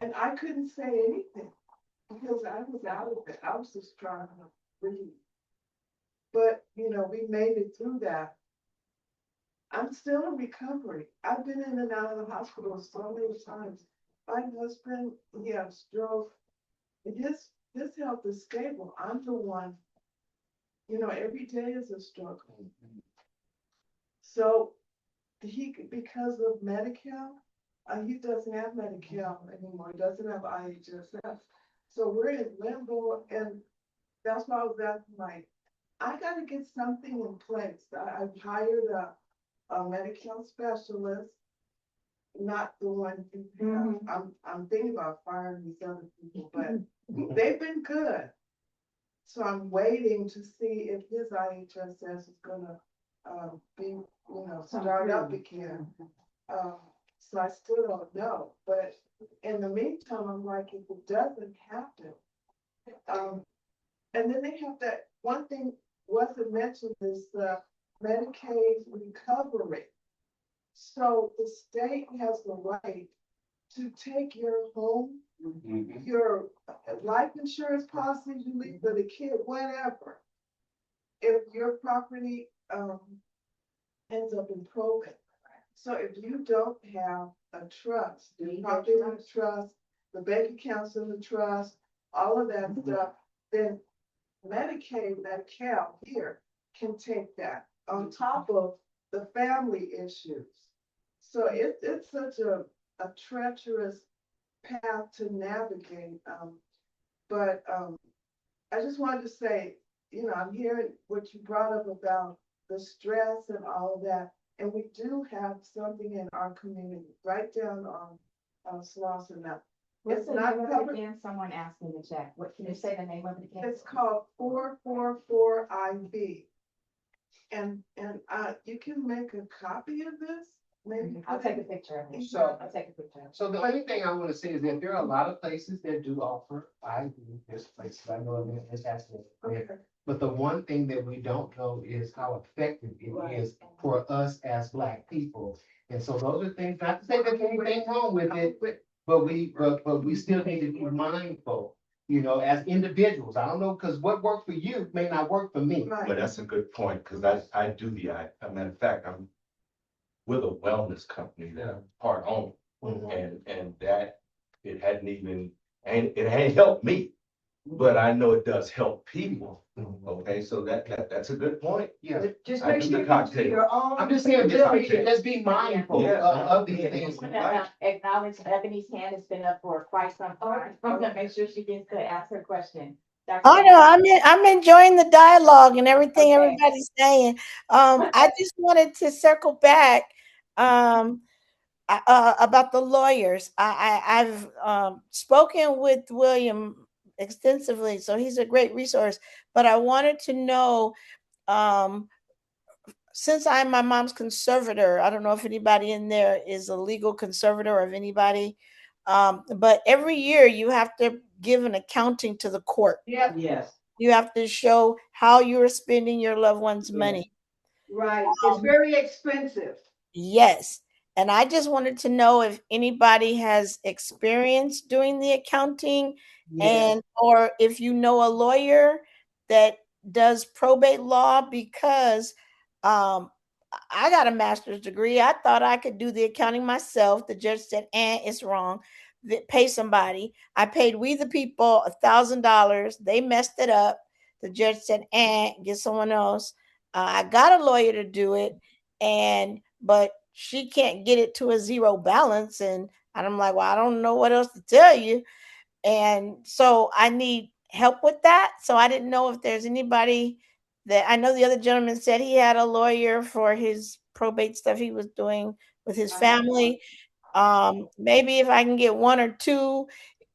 And I couldn't say anything because I was out of it. I was just trying to breathe. But, you know, we made it through that. I'm still in recovery. I've been in and out of the hospital so many times. My husband, he had a stroke. His health is stable. I'm the one, you know, every day is a struggle. So because of Medi-Cal, he doesn't have Medi-Cal anymore. He doesn't have IHSS. So we're in limbo, and that's why I was asking, I got to get something in place. I've hired a Medi-Cal specialist, not the one you have. I'm thinking about firing these other people, but they've been good. So I'm waiting to see if his IHSS is gonna be, you know, start up again. So I still don't know, but in the meantime, I'm like, if it doesn't happen, and then they have that one thing wasn't mentioned is Medicaid recovery. So the state has the right to take your home, your life insurance policy you leave for the kid, whatever. If your property ends up in probate. So if you don't have a trust, the property in a trust, the bank accounts in the trust, all of that stuff, then Medicaid, Medi-Cal here can take that on top of the family issues. So it's such a treacherous path to navigate. But I just wanted to say, you know, I'm hearing what you brought up about the stress and all of that. And we do have something in our community, right down on Slauson now. What's It's the not name of covered. it again? Someone asked me to check. What can you say the name of it again? It's called 444 IV. And you can make a copy of this. Maybe I'll take a picture of it. So- I'll take a picture of it. So the only thing I want to say is that there are a lot of places that do offer IV. There's places I know of that it's actually. Okay. But the one thing that we don't know is how effective it is for us as Black people. And so those are things, not to say there's anything wrong with it, but we still need to be mindful, you know, as individuals. I don't know, because what worked for you may not work for me. Right. But that's a good point, because I do as a matter of fact, I'm with a wellness company that I'm part owner. And that it hadn't even, and it ain't helped me, but I know it does help people. Okay, so that's a good point. Yeah. Just I make do sure the you do cocktail. your own. I'm just saying, just be mindful Yeah. of these I things. want to acknowledge Ebony's hand has been up for quite some time. I'm gonna make sure she gets to ask her question. Dr. Oh no, I'm enjoying the dialogue and everything Okay. everybody's saying. I just wanted to circle back about the lawyers. I've spoken with William extensively, so he's a great resource. But I wanted to know, since I'm my mom's conservator, I don't know if anybody in there is a legal conservator of anybody, but every year you have to give an accounting to the court. Yep, Yes. You have to show how you're spending your loved one's money. right. It's very expensive. Yes. And I just wanted to know if anybody has experience doing the accounting and or if you know a lawyer that does probate law, because I got a master's degree. I thought I could do the accounting myself. The judge said, it's wrong. Pay somebody. I paid We the People $1,000. They messed it up. The judge said, get someone else. I got a lawyer to do it, but she can't get it to a zero balance. And I'm like, well, I don't know what else to tell you. And so I need help with that. So I didn't know if there's anybody that I know. The other gentleman said he had a lawyer for his probate stuff he was doing with his family. Maybe if I can get one or two,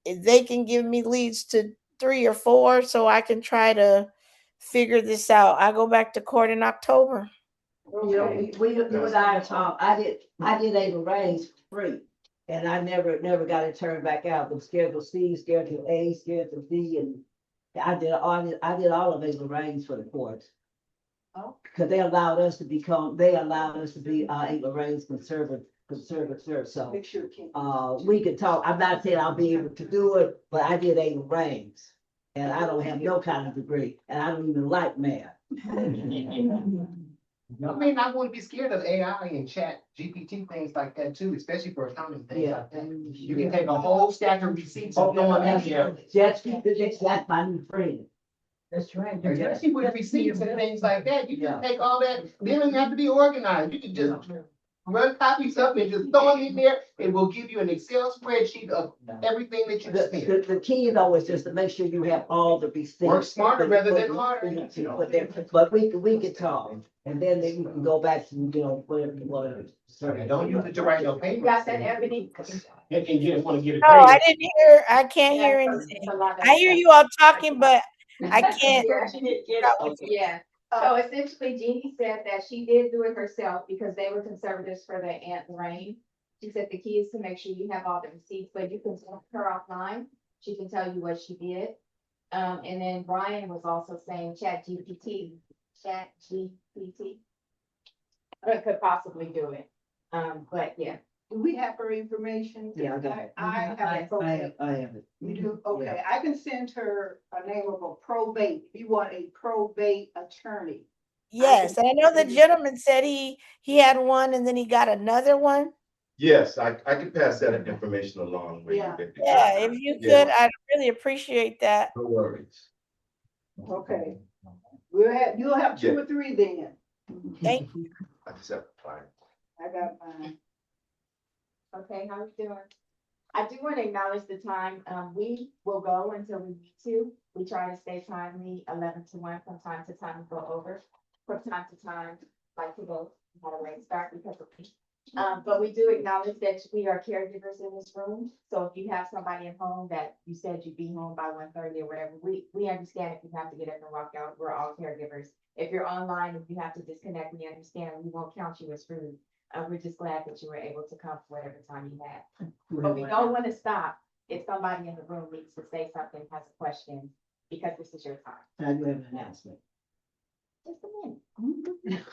they can give me leads to 3 or 4 so I can try to figure this out. I go back to court in October. You know, you and I did a Lorraine's for free. And I never got it turned back out. The Schedule C, Schedule A, Schedule D, and I did all of Ava Lorraine's for the court. Oh. Because they allowed us to be Ava Lorraine's conservator. So Make sure it can't. we could talk. I'm not saying I'll be able to do it, but I did Ava Lorraine's. And I don't have no kind of degree, and I don't even like math. I mean, I wouldn't be scared of AI and chat GPT, things like that too, especially for accounting things Yeah. like that. You can take a whole stack of receipts Oh, and throw them in there. That's my new friend. That's right. Especially with receipts and things like that, you Yeah. can take all that, they don't have to be organized, you can just run copies up and just throw them in there. It will give you an Excel spreadsheet of everything that you spent. The key though is just to make sure you have all the receipts. Work smarter rather than harder. But we can talk, and then you can go back to, whatever you want to. Okay, don't use it to write no You paper. got that, Ebony? And you just wanna get it. No, I didn't hear. I can't hear Yeah, anything. it's a lot of I hear stuff. you all talking, but I can't. Yeah, so essentially Jeannie said that she did do it herself because they were conservators for their Aunt Lorraine. She said the key is to make sure you have all the receipts, but you can talk to her offline. She can tell you what she did. And then Brian was also saying chat GPT. Could possibly do it. But yeah. Do we have her information? Yeah, I got it. I have it. I have it. You do? Okay, I can send her a name of a probate, if you want a probate attorney. Yes, and I know the gentleman said he had one, and then he got another one. Yes, I can pass that information along. when you Yeah. get the- Yeah, if you Yeah. could, I'd really appreciate that. No worries. Okay. You'll have 2 or 3 then. Thank I just have to apply. I got mine. Okay, how you doing? I do want to acknowledge the time. We will go until we need to. We try to stay timely, 11 to 1 from time to time, go over. From time to time, like to go, had a late start because of me. But we do acknowledge that we are caregivers in this room. So if you have somebody at home that you said you'd be home by 1:30 or whatever, we understand if you have to get up and walk out. We're all caregivers. If you're online, if you have to disconnect, we understand. We won't count you as rude. We're just glad that you were able to come for whatever time you had. But we don't want to stop if somebody in the room needs to say something, has a question, because this is your time. I do have an announcement. Just a minute.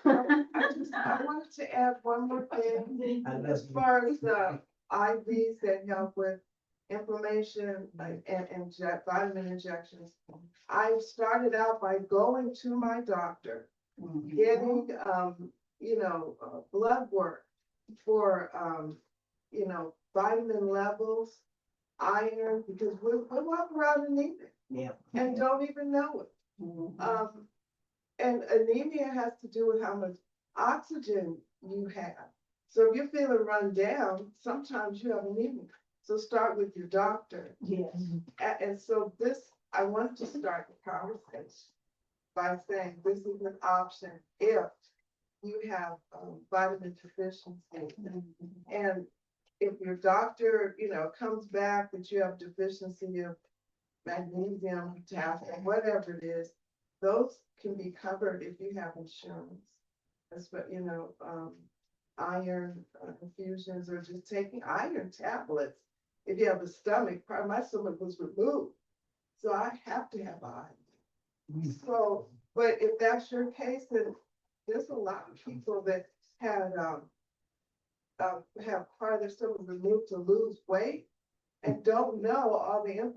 I wanted to add one more thing, I love as you. far as the IVs that help with inflammation and vitamin injections. I started out by going to my doctor, getting, blood work for, vitamin levels, iron, because we walk around anemic Yeah. and don't even know it. And anemia has to do with how much oxygen you have. So if you're feeling run down, sometimes you have anemia. So start with your doctor. Yes. And so I want to start the conversation by saying this is an option if you have vitamin deficiency. And if your doctor, comes back that you have deficiency of magnesium, potassium, whatever it is, those can be covered if you have insurance. That's what, iron infusions or just taking iron tablets. If you have a stomach, part of my stomach was removed. So I have to have iron. So, but if that's your case, then there's a lot of people that have part of their stomach removed to lose weight and don't know all the health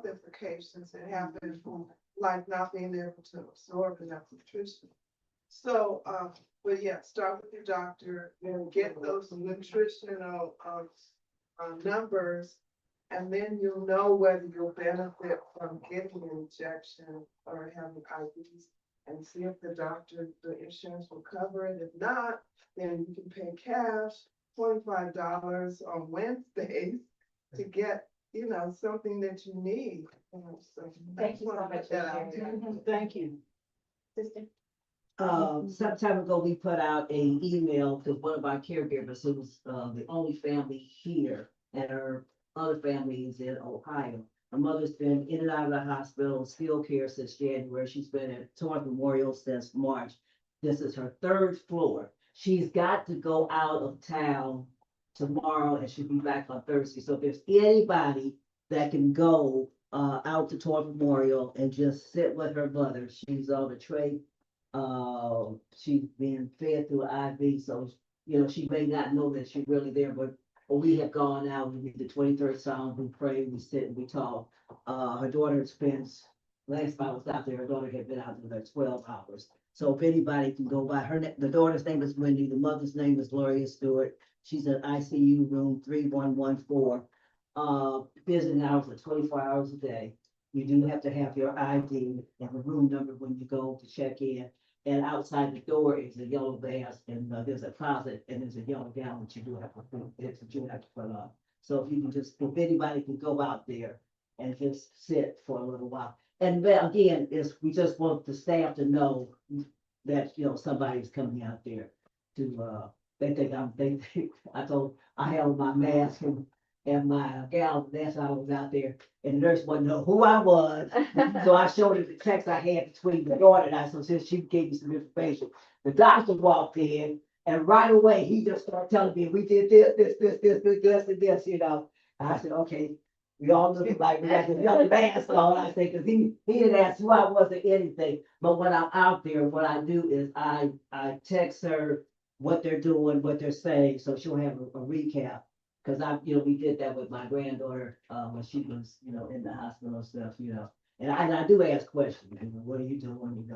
implications that happen from like not being able to absorb enough nutrition. So, but yeah, start with your doctor, get those nutritional, numbers. And then you'll know whether you'll benefit from getting an injection or having IVs. And see if the doctor, the insurance will cover it. If not, then you can pay cash, $25 on Wednesdays to get, something that you need. So Thank you so wanna much put that for out sharing. there. Thank you. Sister? Some time ago, we put out an email to one of our caregivers who was, the only family here, and her other family is in Ohio. Her mother's been in and out of the hospital, skilled care since January. She's been at Torrance Memorial since March. This is her third floor. She's got to go out of town tomorrow and she'll be back on Thursday. So if there's anybody that can go, out to Torrance Memorial and just sit with her mother, she's on a tray. She's being fed through IV, so, she may not know that she's really there, but we have gone out, we read the 23rd Psalm, we pray, we sit and we talk. Her daughter spends, last time I was out there, her daughter had been out there 12 hours. So if anybody can go by, the daughter's name is Wendy, the mother's name is Gloria Stewart. She's in ICU room 3114. Visiting hours are 24 hours a day. You do have to have your ID and the room number when you go to check in. And outside the door is a yellow vase, and there's a closet, and there's a yellow gown that you do have to put, that you have to put on. So if you can just, if anybody can go out there and just sit for a little while. And then again, we just want the staff to know that, somebody's coming out there to, I held my mask and my gown, that's how I was out there, and the nurse wanted to know who I was. So I showed her the text I had between the daughter and I, so since she gave me some information, the doctor walked in, and right away, he just started telling me, we did this, and this, And I said, okay, we all look like we got the young mask on, I think, cause he didn't ask who I was or anything, but when I'm out there, what I do is I text her what they're doing, what they're saying, so she'll have a recap. Cause we did that with my granddaughter, when she was, in the hospital and stuff, and I do ask questions, what are you doing,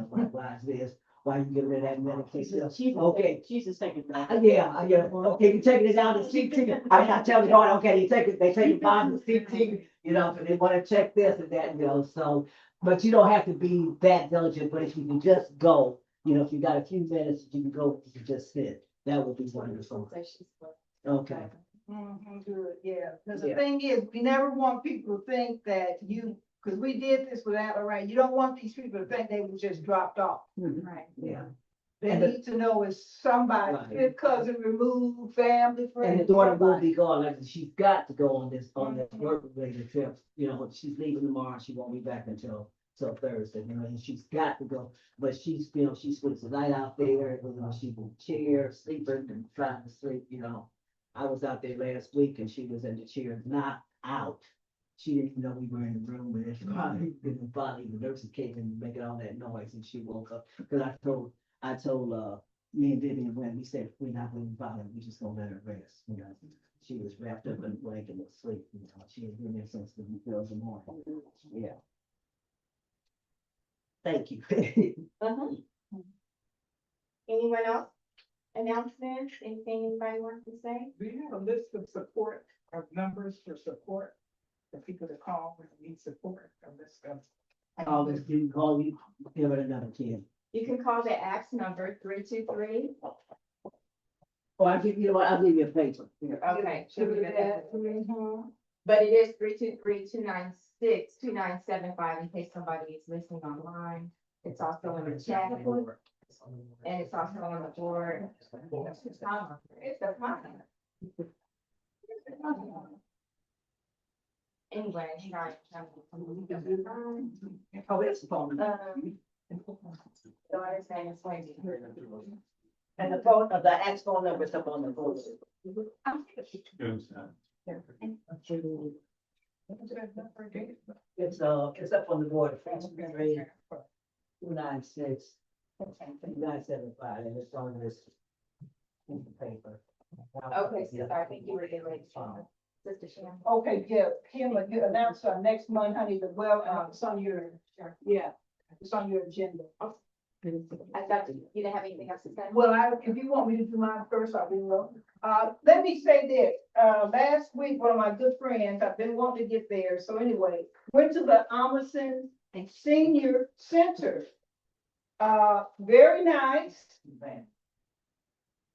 why is this, why you giving her that medication? Okay. She's the second. Yeah, okay, you taking it down to CT, I tell the daughter, okay, they take it down to CT, cause they wanna check this and that, so. But you don't have to be that diligent, but if you can just go, if you got a few minutes, you can go, you can just sit, that would be wonderful. Okay. Good, yeah, because the Yeah. thing is, we never want people to think that because we did this without, all right, you don't want these people to think they were just dropped off. Right. Yeah. They And the- need to know it's somebody, Right. good cousin removed, family, friend. And the daughter will somebody. be gone, like, she's got to go on this work-related trip, she's leaving tomorrow, she won't be back until Thursday, and she's got to go. But she's, she spends the night out there, she's in the chair, sleeping and trying to sleep, I was out there last week and she was in the chair, not out. She didn't even know we were in the room, and it's probably, the nurses came in making all that noise, and she woke up, because I told, me and Vivian, when we said, we're not going to bother, we just gonna let her rest, She was wrapped up in a blanket and asleep, she had been there since the middle of the morning, yeah. Thank you. Anyone else? Announcements, anything anybody wants to say? Do you have a list of support, of numbers for support, for people to call when they need support, a list of? All this, you call you, give it another 10. You can call the ACT number 323. Or I'll give you, I'll give you a paper. Here. Okay. Mhm. But it is 323-296-2975 in case somebody is listening online. It's also in the chat. And it's also on the board. It's the content. Anyway, sorry. Oh, it's the phone. Daughter's name is Wendy. And the phone, the X phone number is up on the board. It's up on the board, 296-2975, and it's on this piece of paper. Okay, so I think you were getting ready to. Sister Shannon. Okay, yeah, Kim, you announced next month, honey, it's on your, yeah, it's on your agenda. I thought you didn't have anything else to say? Well, if you want me to do mine first, I'll be willing. Let me say this, last week, one of my good friends, I've been wanting to get there, so anyway, went to the Amerson Senior Center. Very nice.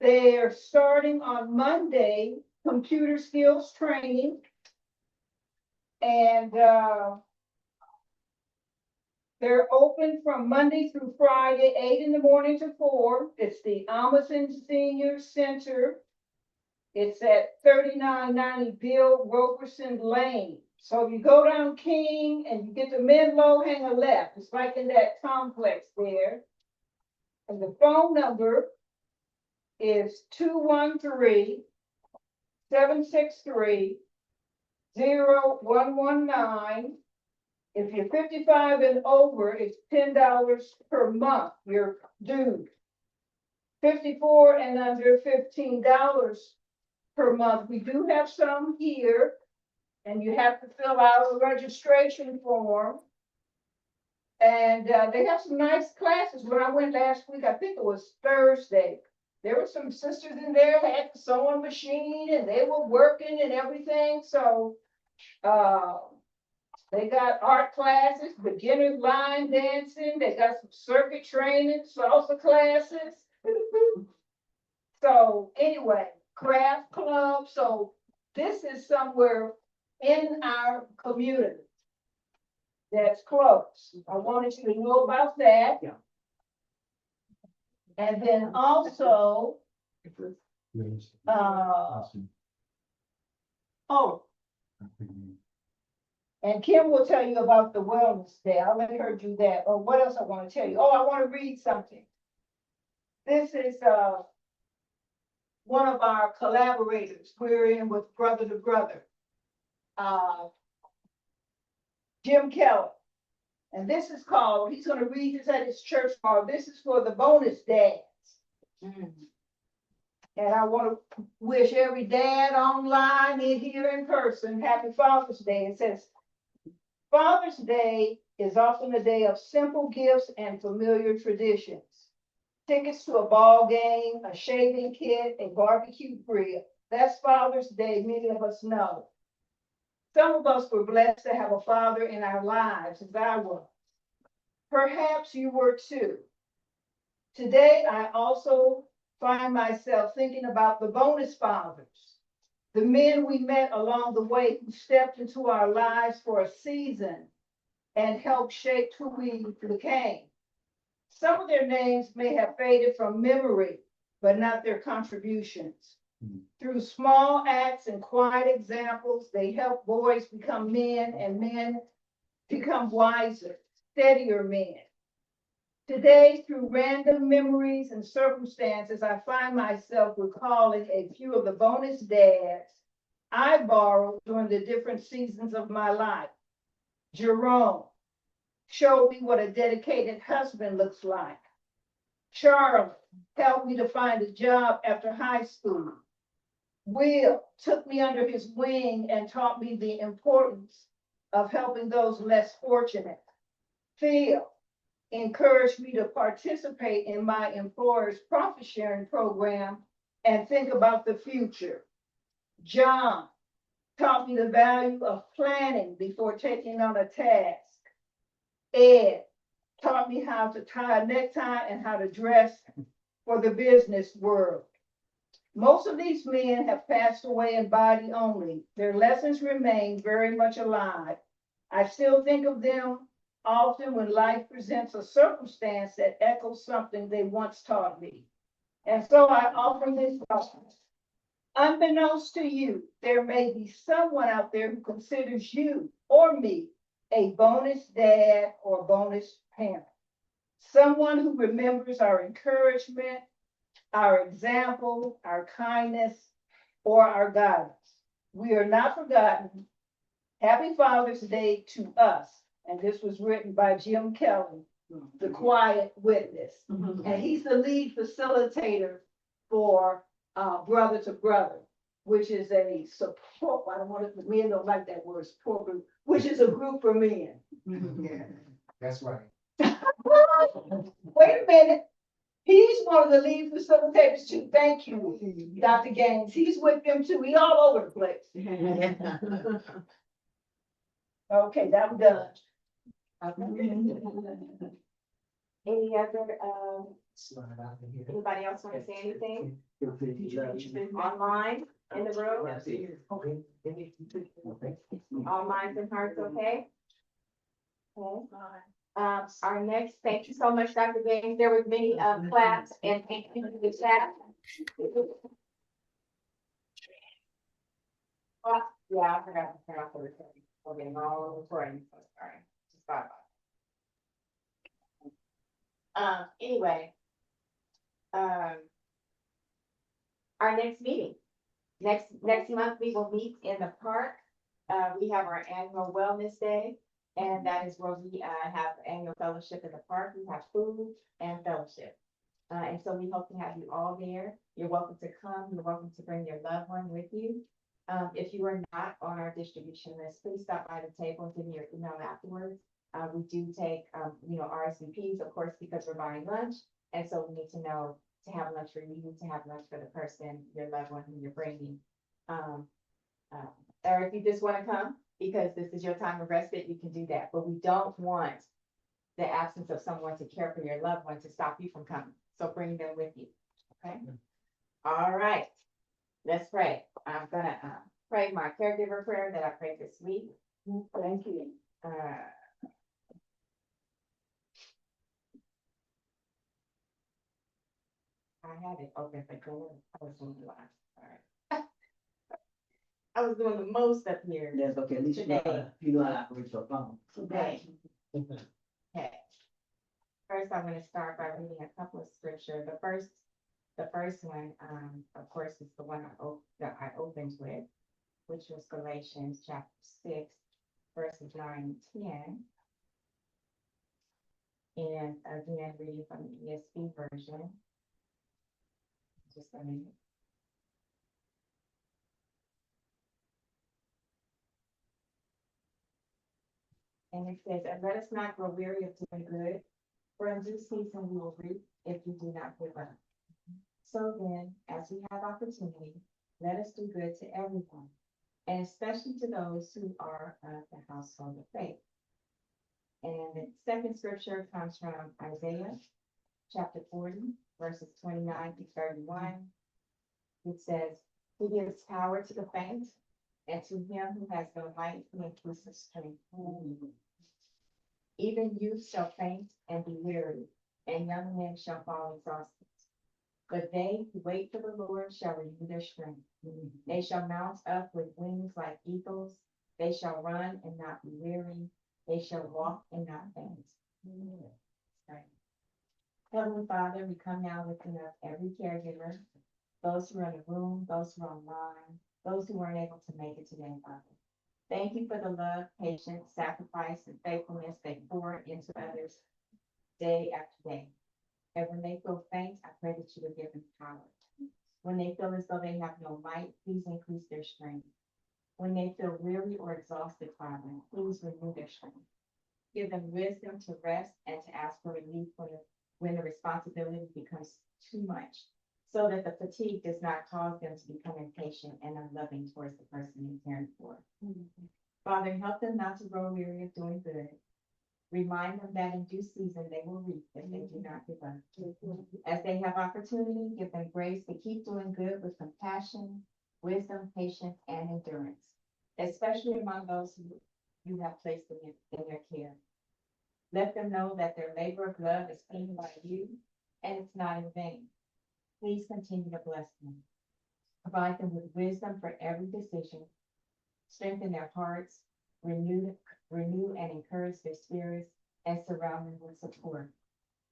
They're starting on Monday, computer skills training. And, they're open from Monday through Friday, 8 in the morning to 4. It's the Amerson Senior Center. It's at 3990 Bill Roberson Lane. So if you go down King and you get to Menlo, hang a left. It's like in that complex there. And the phone number is 213-763-0119. If you're 55 and over, it's $10 per month, you're due. 54 and under, $15 per month. We do have some here, and you have to fill out a registration form. And they have some nice classes. When I went last week, I think it was Thursday, there were some sisters in there, had the sewing machine, and they were working and everything. So, they got art classes, beginner line dancing. They got some circuit training, salsa classes. So anyway, craft club. So this is somewhere in our community that's close. I wanted you to know about that. Yeah. And then also, and Kim will tell you about the wellness day. I'll let her do that. Oh, what else I want to tell you? Oh, I want to read something. This is one of our collaborators. We're in with Brother to Brother, Jim Keller. And this is called, he's going to read this at his church tomorrow. This is for the bonus dads. And I want to wish every dad online and here in person, happy Father's Day. It says, Father's Day is often a day of simple gifts and familiar traditions. Tickets to a ball game, a shaving kit, a barbecue grill. That's Father's Day, many of us know. Some of us were blessed to have a father in our lives, as I was. Perhaps you were too. Today, I also find myself thinking about the bonus fathers, the men we met along the way who stepped into our lives for a season and helped shape who we became. Some of their names may have faded from memory, but not their contributions. Through small acts and quiet examples, they help boys become men and men become wiser, steadier men. Today, through random memories and circumstances, I find myself recalling a few of the bonus dads I borrowed during the different seasons of my life. Jerome showed me what a dedicated husband looks like. Charlie helped me to find a job after high school. Will took me under his wing and taught me the importance of helping those less fortunate. Phil encouraged me to participate in my employer's profit sharing program and think about the future. John taught me the value of planning before taking on a task. Ed taught me how to tie a necktie and how to dress for the business world. Most of these men have passed away in body only. Their lessons remain very much alive. I still think of them often when life presents a circumstance that echoes something they once taught me. And so I offer this thought. Unbeknownst to you, there may be someone out there who considers you or me a bonus dad or bonus parent. Someone who remembers our encouragement, our example, our kindness, or our guidance. We are not forgotten. Happy Father's Day to us. And this was written by Jim Kelly, the quiet witness. And he's the lead facilitator for Brother to Brother, which is a support, I don't want to, men don't like that word, support group, which is a group for men. Yeah, that's right. Wait a minute. He's one of the lead facilitators too. Thank you, Dr. Gaines. He's with them too. He all over the place. Okay, I'm done. Any other, anybody else want to say anything online, in the room? All minds and hearts okay? Okay. Our next, thank you so much, Dr. Gaines. There was many, claps and thank you in the chat. Oh, yeah, I forgot to turn off the recording. We're getting all recording, so sorry. Just thought about it. Anyway. Our next meeting. Next month, we will meet in the park. We have our annual wellness day, and that is where we have annual fellowship in the park. We have food and fellowship. And so we hope to have you all there. You're welcome to come. You're welcome to bring your loved one with you. If you are not on our distribution list, please stop by the table and give me your email afterwards. We do take, RSVPs, of course, because we're buying lunch. And so we need to know to have lunch for you, to have lunch for the person, your loved one who you're bringing. Or if you just want to come because this is your time of respite, you can do that. But we don't want the absence of someone to care for your loved one to stop you from coming. So bring them with you. Okay. All right. Let's pray. I'm gonna pray my caregiver prayer that I prayed this week. Thank you. I had it open, but I was doing the last. All right. I was doing the most up here That's okay, at least you know how to operate your phone. today. Okay. First, I'm going to start by reading a couple of scripture. The first one, of course, is the one that I opened with, which was Galatians chapter 6, verses 9 and 10. And again, reading from the ESV version. Just a minute. And it says, and let us not grow weary of doing good, for in due season we will reap if we do not give up. So then, as we have opportunity, let us do good to everyone, and especially to those who are of the household of faith. And the second scripture comes from Isaiah chapter 40, verses 29 to 31. It says, he gives power to the faint, and to him who has no might, he increases strength. Even youth shall faint and be weary, and young men shall fall exhausted. But they who wait for the Lord shall renew their strength. They shall mount up with wings like eagles. They shall run and not be weary. They shall walk and not faint. Right. Heavenly Father, we come now lifting up every caregiver, those who are in the room, those who are online, those who weren't able to make it today, Father. Thank you for the love, patience, sacrifice, and faithfulness they pour into others day after day. And when they feel faint, I pray that you would give them power. When they feel as though they have no might, please increase their strength. When they feel weary or exhausted, Father, please renew their strength. Give them wisdom to rest and to ask for relief when the responsibility becomes too much, so that the fatigue does not cause them to become impatient and unloving towards the person they're caring for. Father, help them not to grow weary of doing good. Remind them that in due season they will reap if they do not give up. As they have opportunity, give them grace to keep doing good with compassion, wisdom, patience, and endurance, especially among those who you have placed in their care. Let them know that their labor of love is seen by you, and it's not in vain. Please continue to bless them. Provide them with wisdom for every decision. Strengthen their hearts, renew and encourage their spirits, and surround them with support.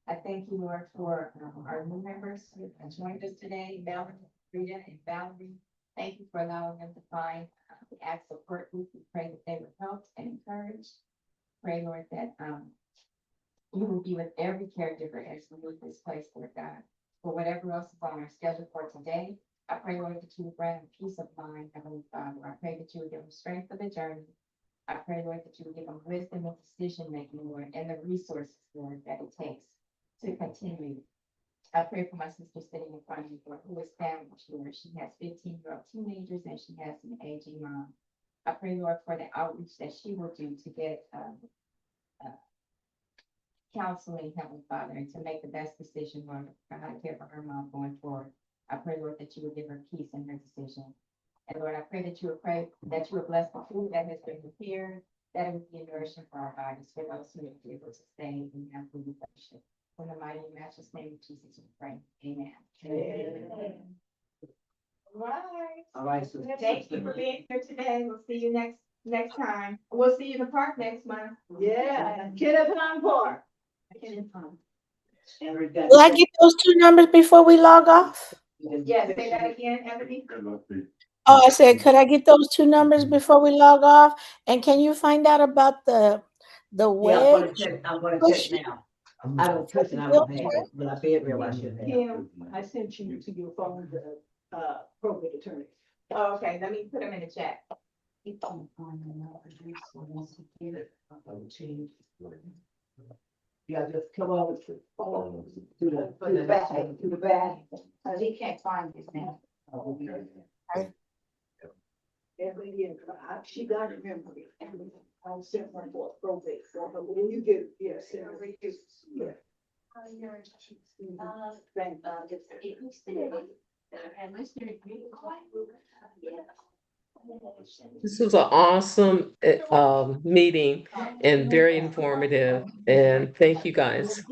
I thank you, Lord, for our new members who have joined us today, Melanie, Rita, and Valerie. Thank you for allowing them to find the ACT support group. We pray that they were helped and encouraged. Pray, Lord, that you will be with every caregiver as we leave this place, Lord God. For whatever else is on our schedule for today, I pray, Lord, that you would grant them peace of mind, Heavenly Father. I pray that you would give them strength for the journey. I pray, Lord, that you will give them wisdom and decision making, Lord, and the resources, Lord, that it takes to continue. I pray for my sister sitting in front of me, Lord, who is famished, Lord. She has 15-year-old teenagers and she has an aging mom. I pray, Lord, for the outreach that she will do to get counseling, Heavenly Father, and to make the best decision, Lord, for how to care for her mom going forward. I pray, Lord, that you will give her peace in her decision. And Lord, I pray that you will bless the food that has been prepared, that it will be nourishing for our bodies, for those who will be able to stay and have food and fellowship. In the mighty and matchless name of Jesus, we pray. Amen. All right, so. Thank you for being here today. We'll see you next time. We'll see you in the park next month. Yeah, Kenneth Park. Will I get those two numbers before we log off? Yeah, say that again, Ebony. Oh, I said, could I get those two numbers before we log off? And can you find out about the Yeah, wedge? I'm gonna check now. I don't touch it, I don't have it, but I did realize you had. Kim, I sent you to your phone, the, probate attorney. Oh, okay, let me put them in the chat. Yeah, just come over to the back, to the back. He can't find his name. Every year, she got it memory. I'll send her for probate, so when you get, yeah, send her. Yeah. This was an awesome meeting and very informative. And thank you guys. So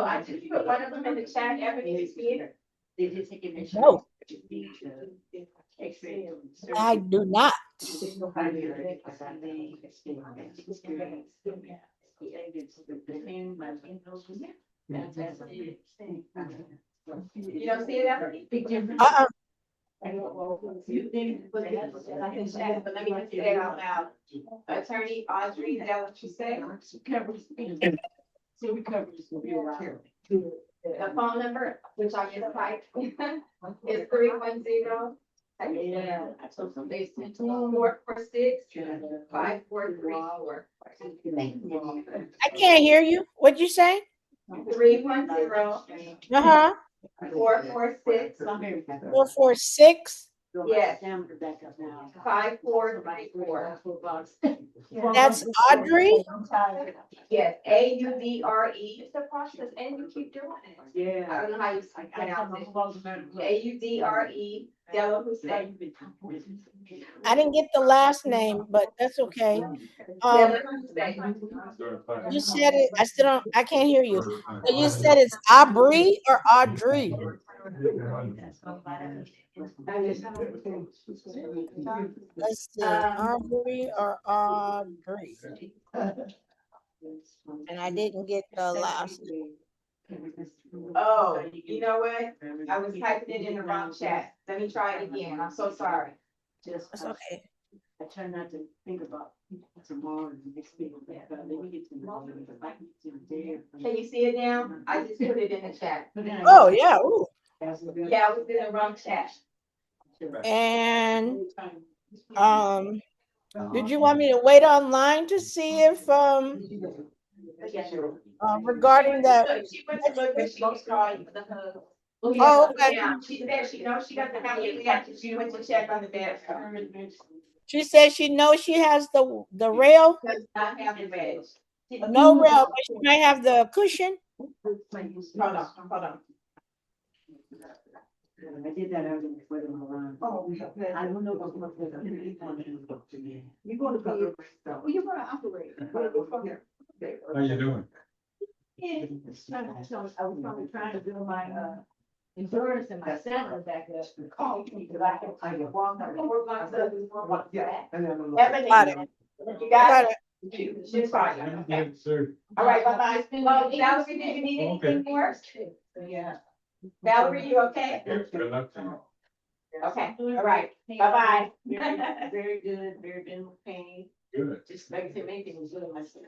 I just put one of them in the chat, Ebony's here. No, I do not. You don't see it, Ebony? Uh-uh. But let me just say it out loud. Attorney Audrey, is that what you said? The phone number, which I just typed, is 310. Yeah. 446-5434. I can't hear you. What'd you say? 310. Uh-huh. 446. 446. Yes. 5434. That's Audrey. Yes, AUDRE. It's the process, and you keep doing it. Yeah. I don't know how you pronounce it. AUDRE, Della Hussein. I didn't get the last name, but that's okay. Della Hussein. You said it. I still don't. I can't hear you. So you said it's Aubrey or Audrey? Let's see, Aubrey or Audrey. And I didn't get the last name. Oh, you know what? I was typing it in the wrong chat. Let me try it again. I'm so sorry. It's okay. I try not to think about tomorrow and next week. Let me get to Can you see it now? I just put it in the chat. Oh yeah. Ooh. Yeah, I was in the wrong chat. And did you want me to wait online to see if regarding that? She went to look, but she was calling for the hug. Oh, okay. Yeah, she said she knows she doesn't have any reaction. She went to check on the bed. She said she knows she has the rail, Does not have the bed. no rail, but she might have the cushion. Hold on. I did that earlier before the alarm. Oh, I don't know what. You're gonna be, well, you're gonna operate. How you doing? I was probably trying to do my, insurance and my salary back up. Call me, because I can walk. Ebony, Got it. you got Got it? it. She's fine. Okay. Sir. All right, bye-bye. Well, Valerie, did you need anything more? Yeah. Valerie, you okay? Okay, all right, bye-bye. Very good, very minimal pain. Good. Just like to make it good myself.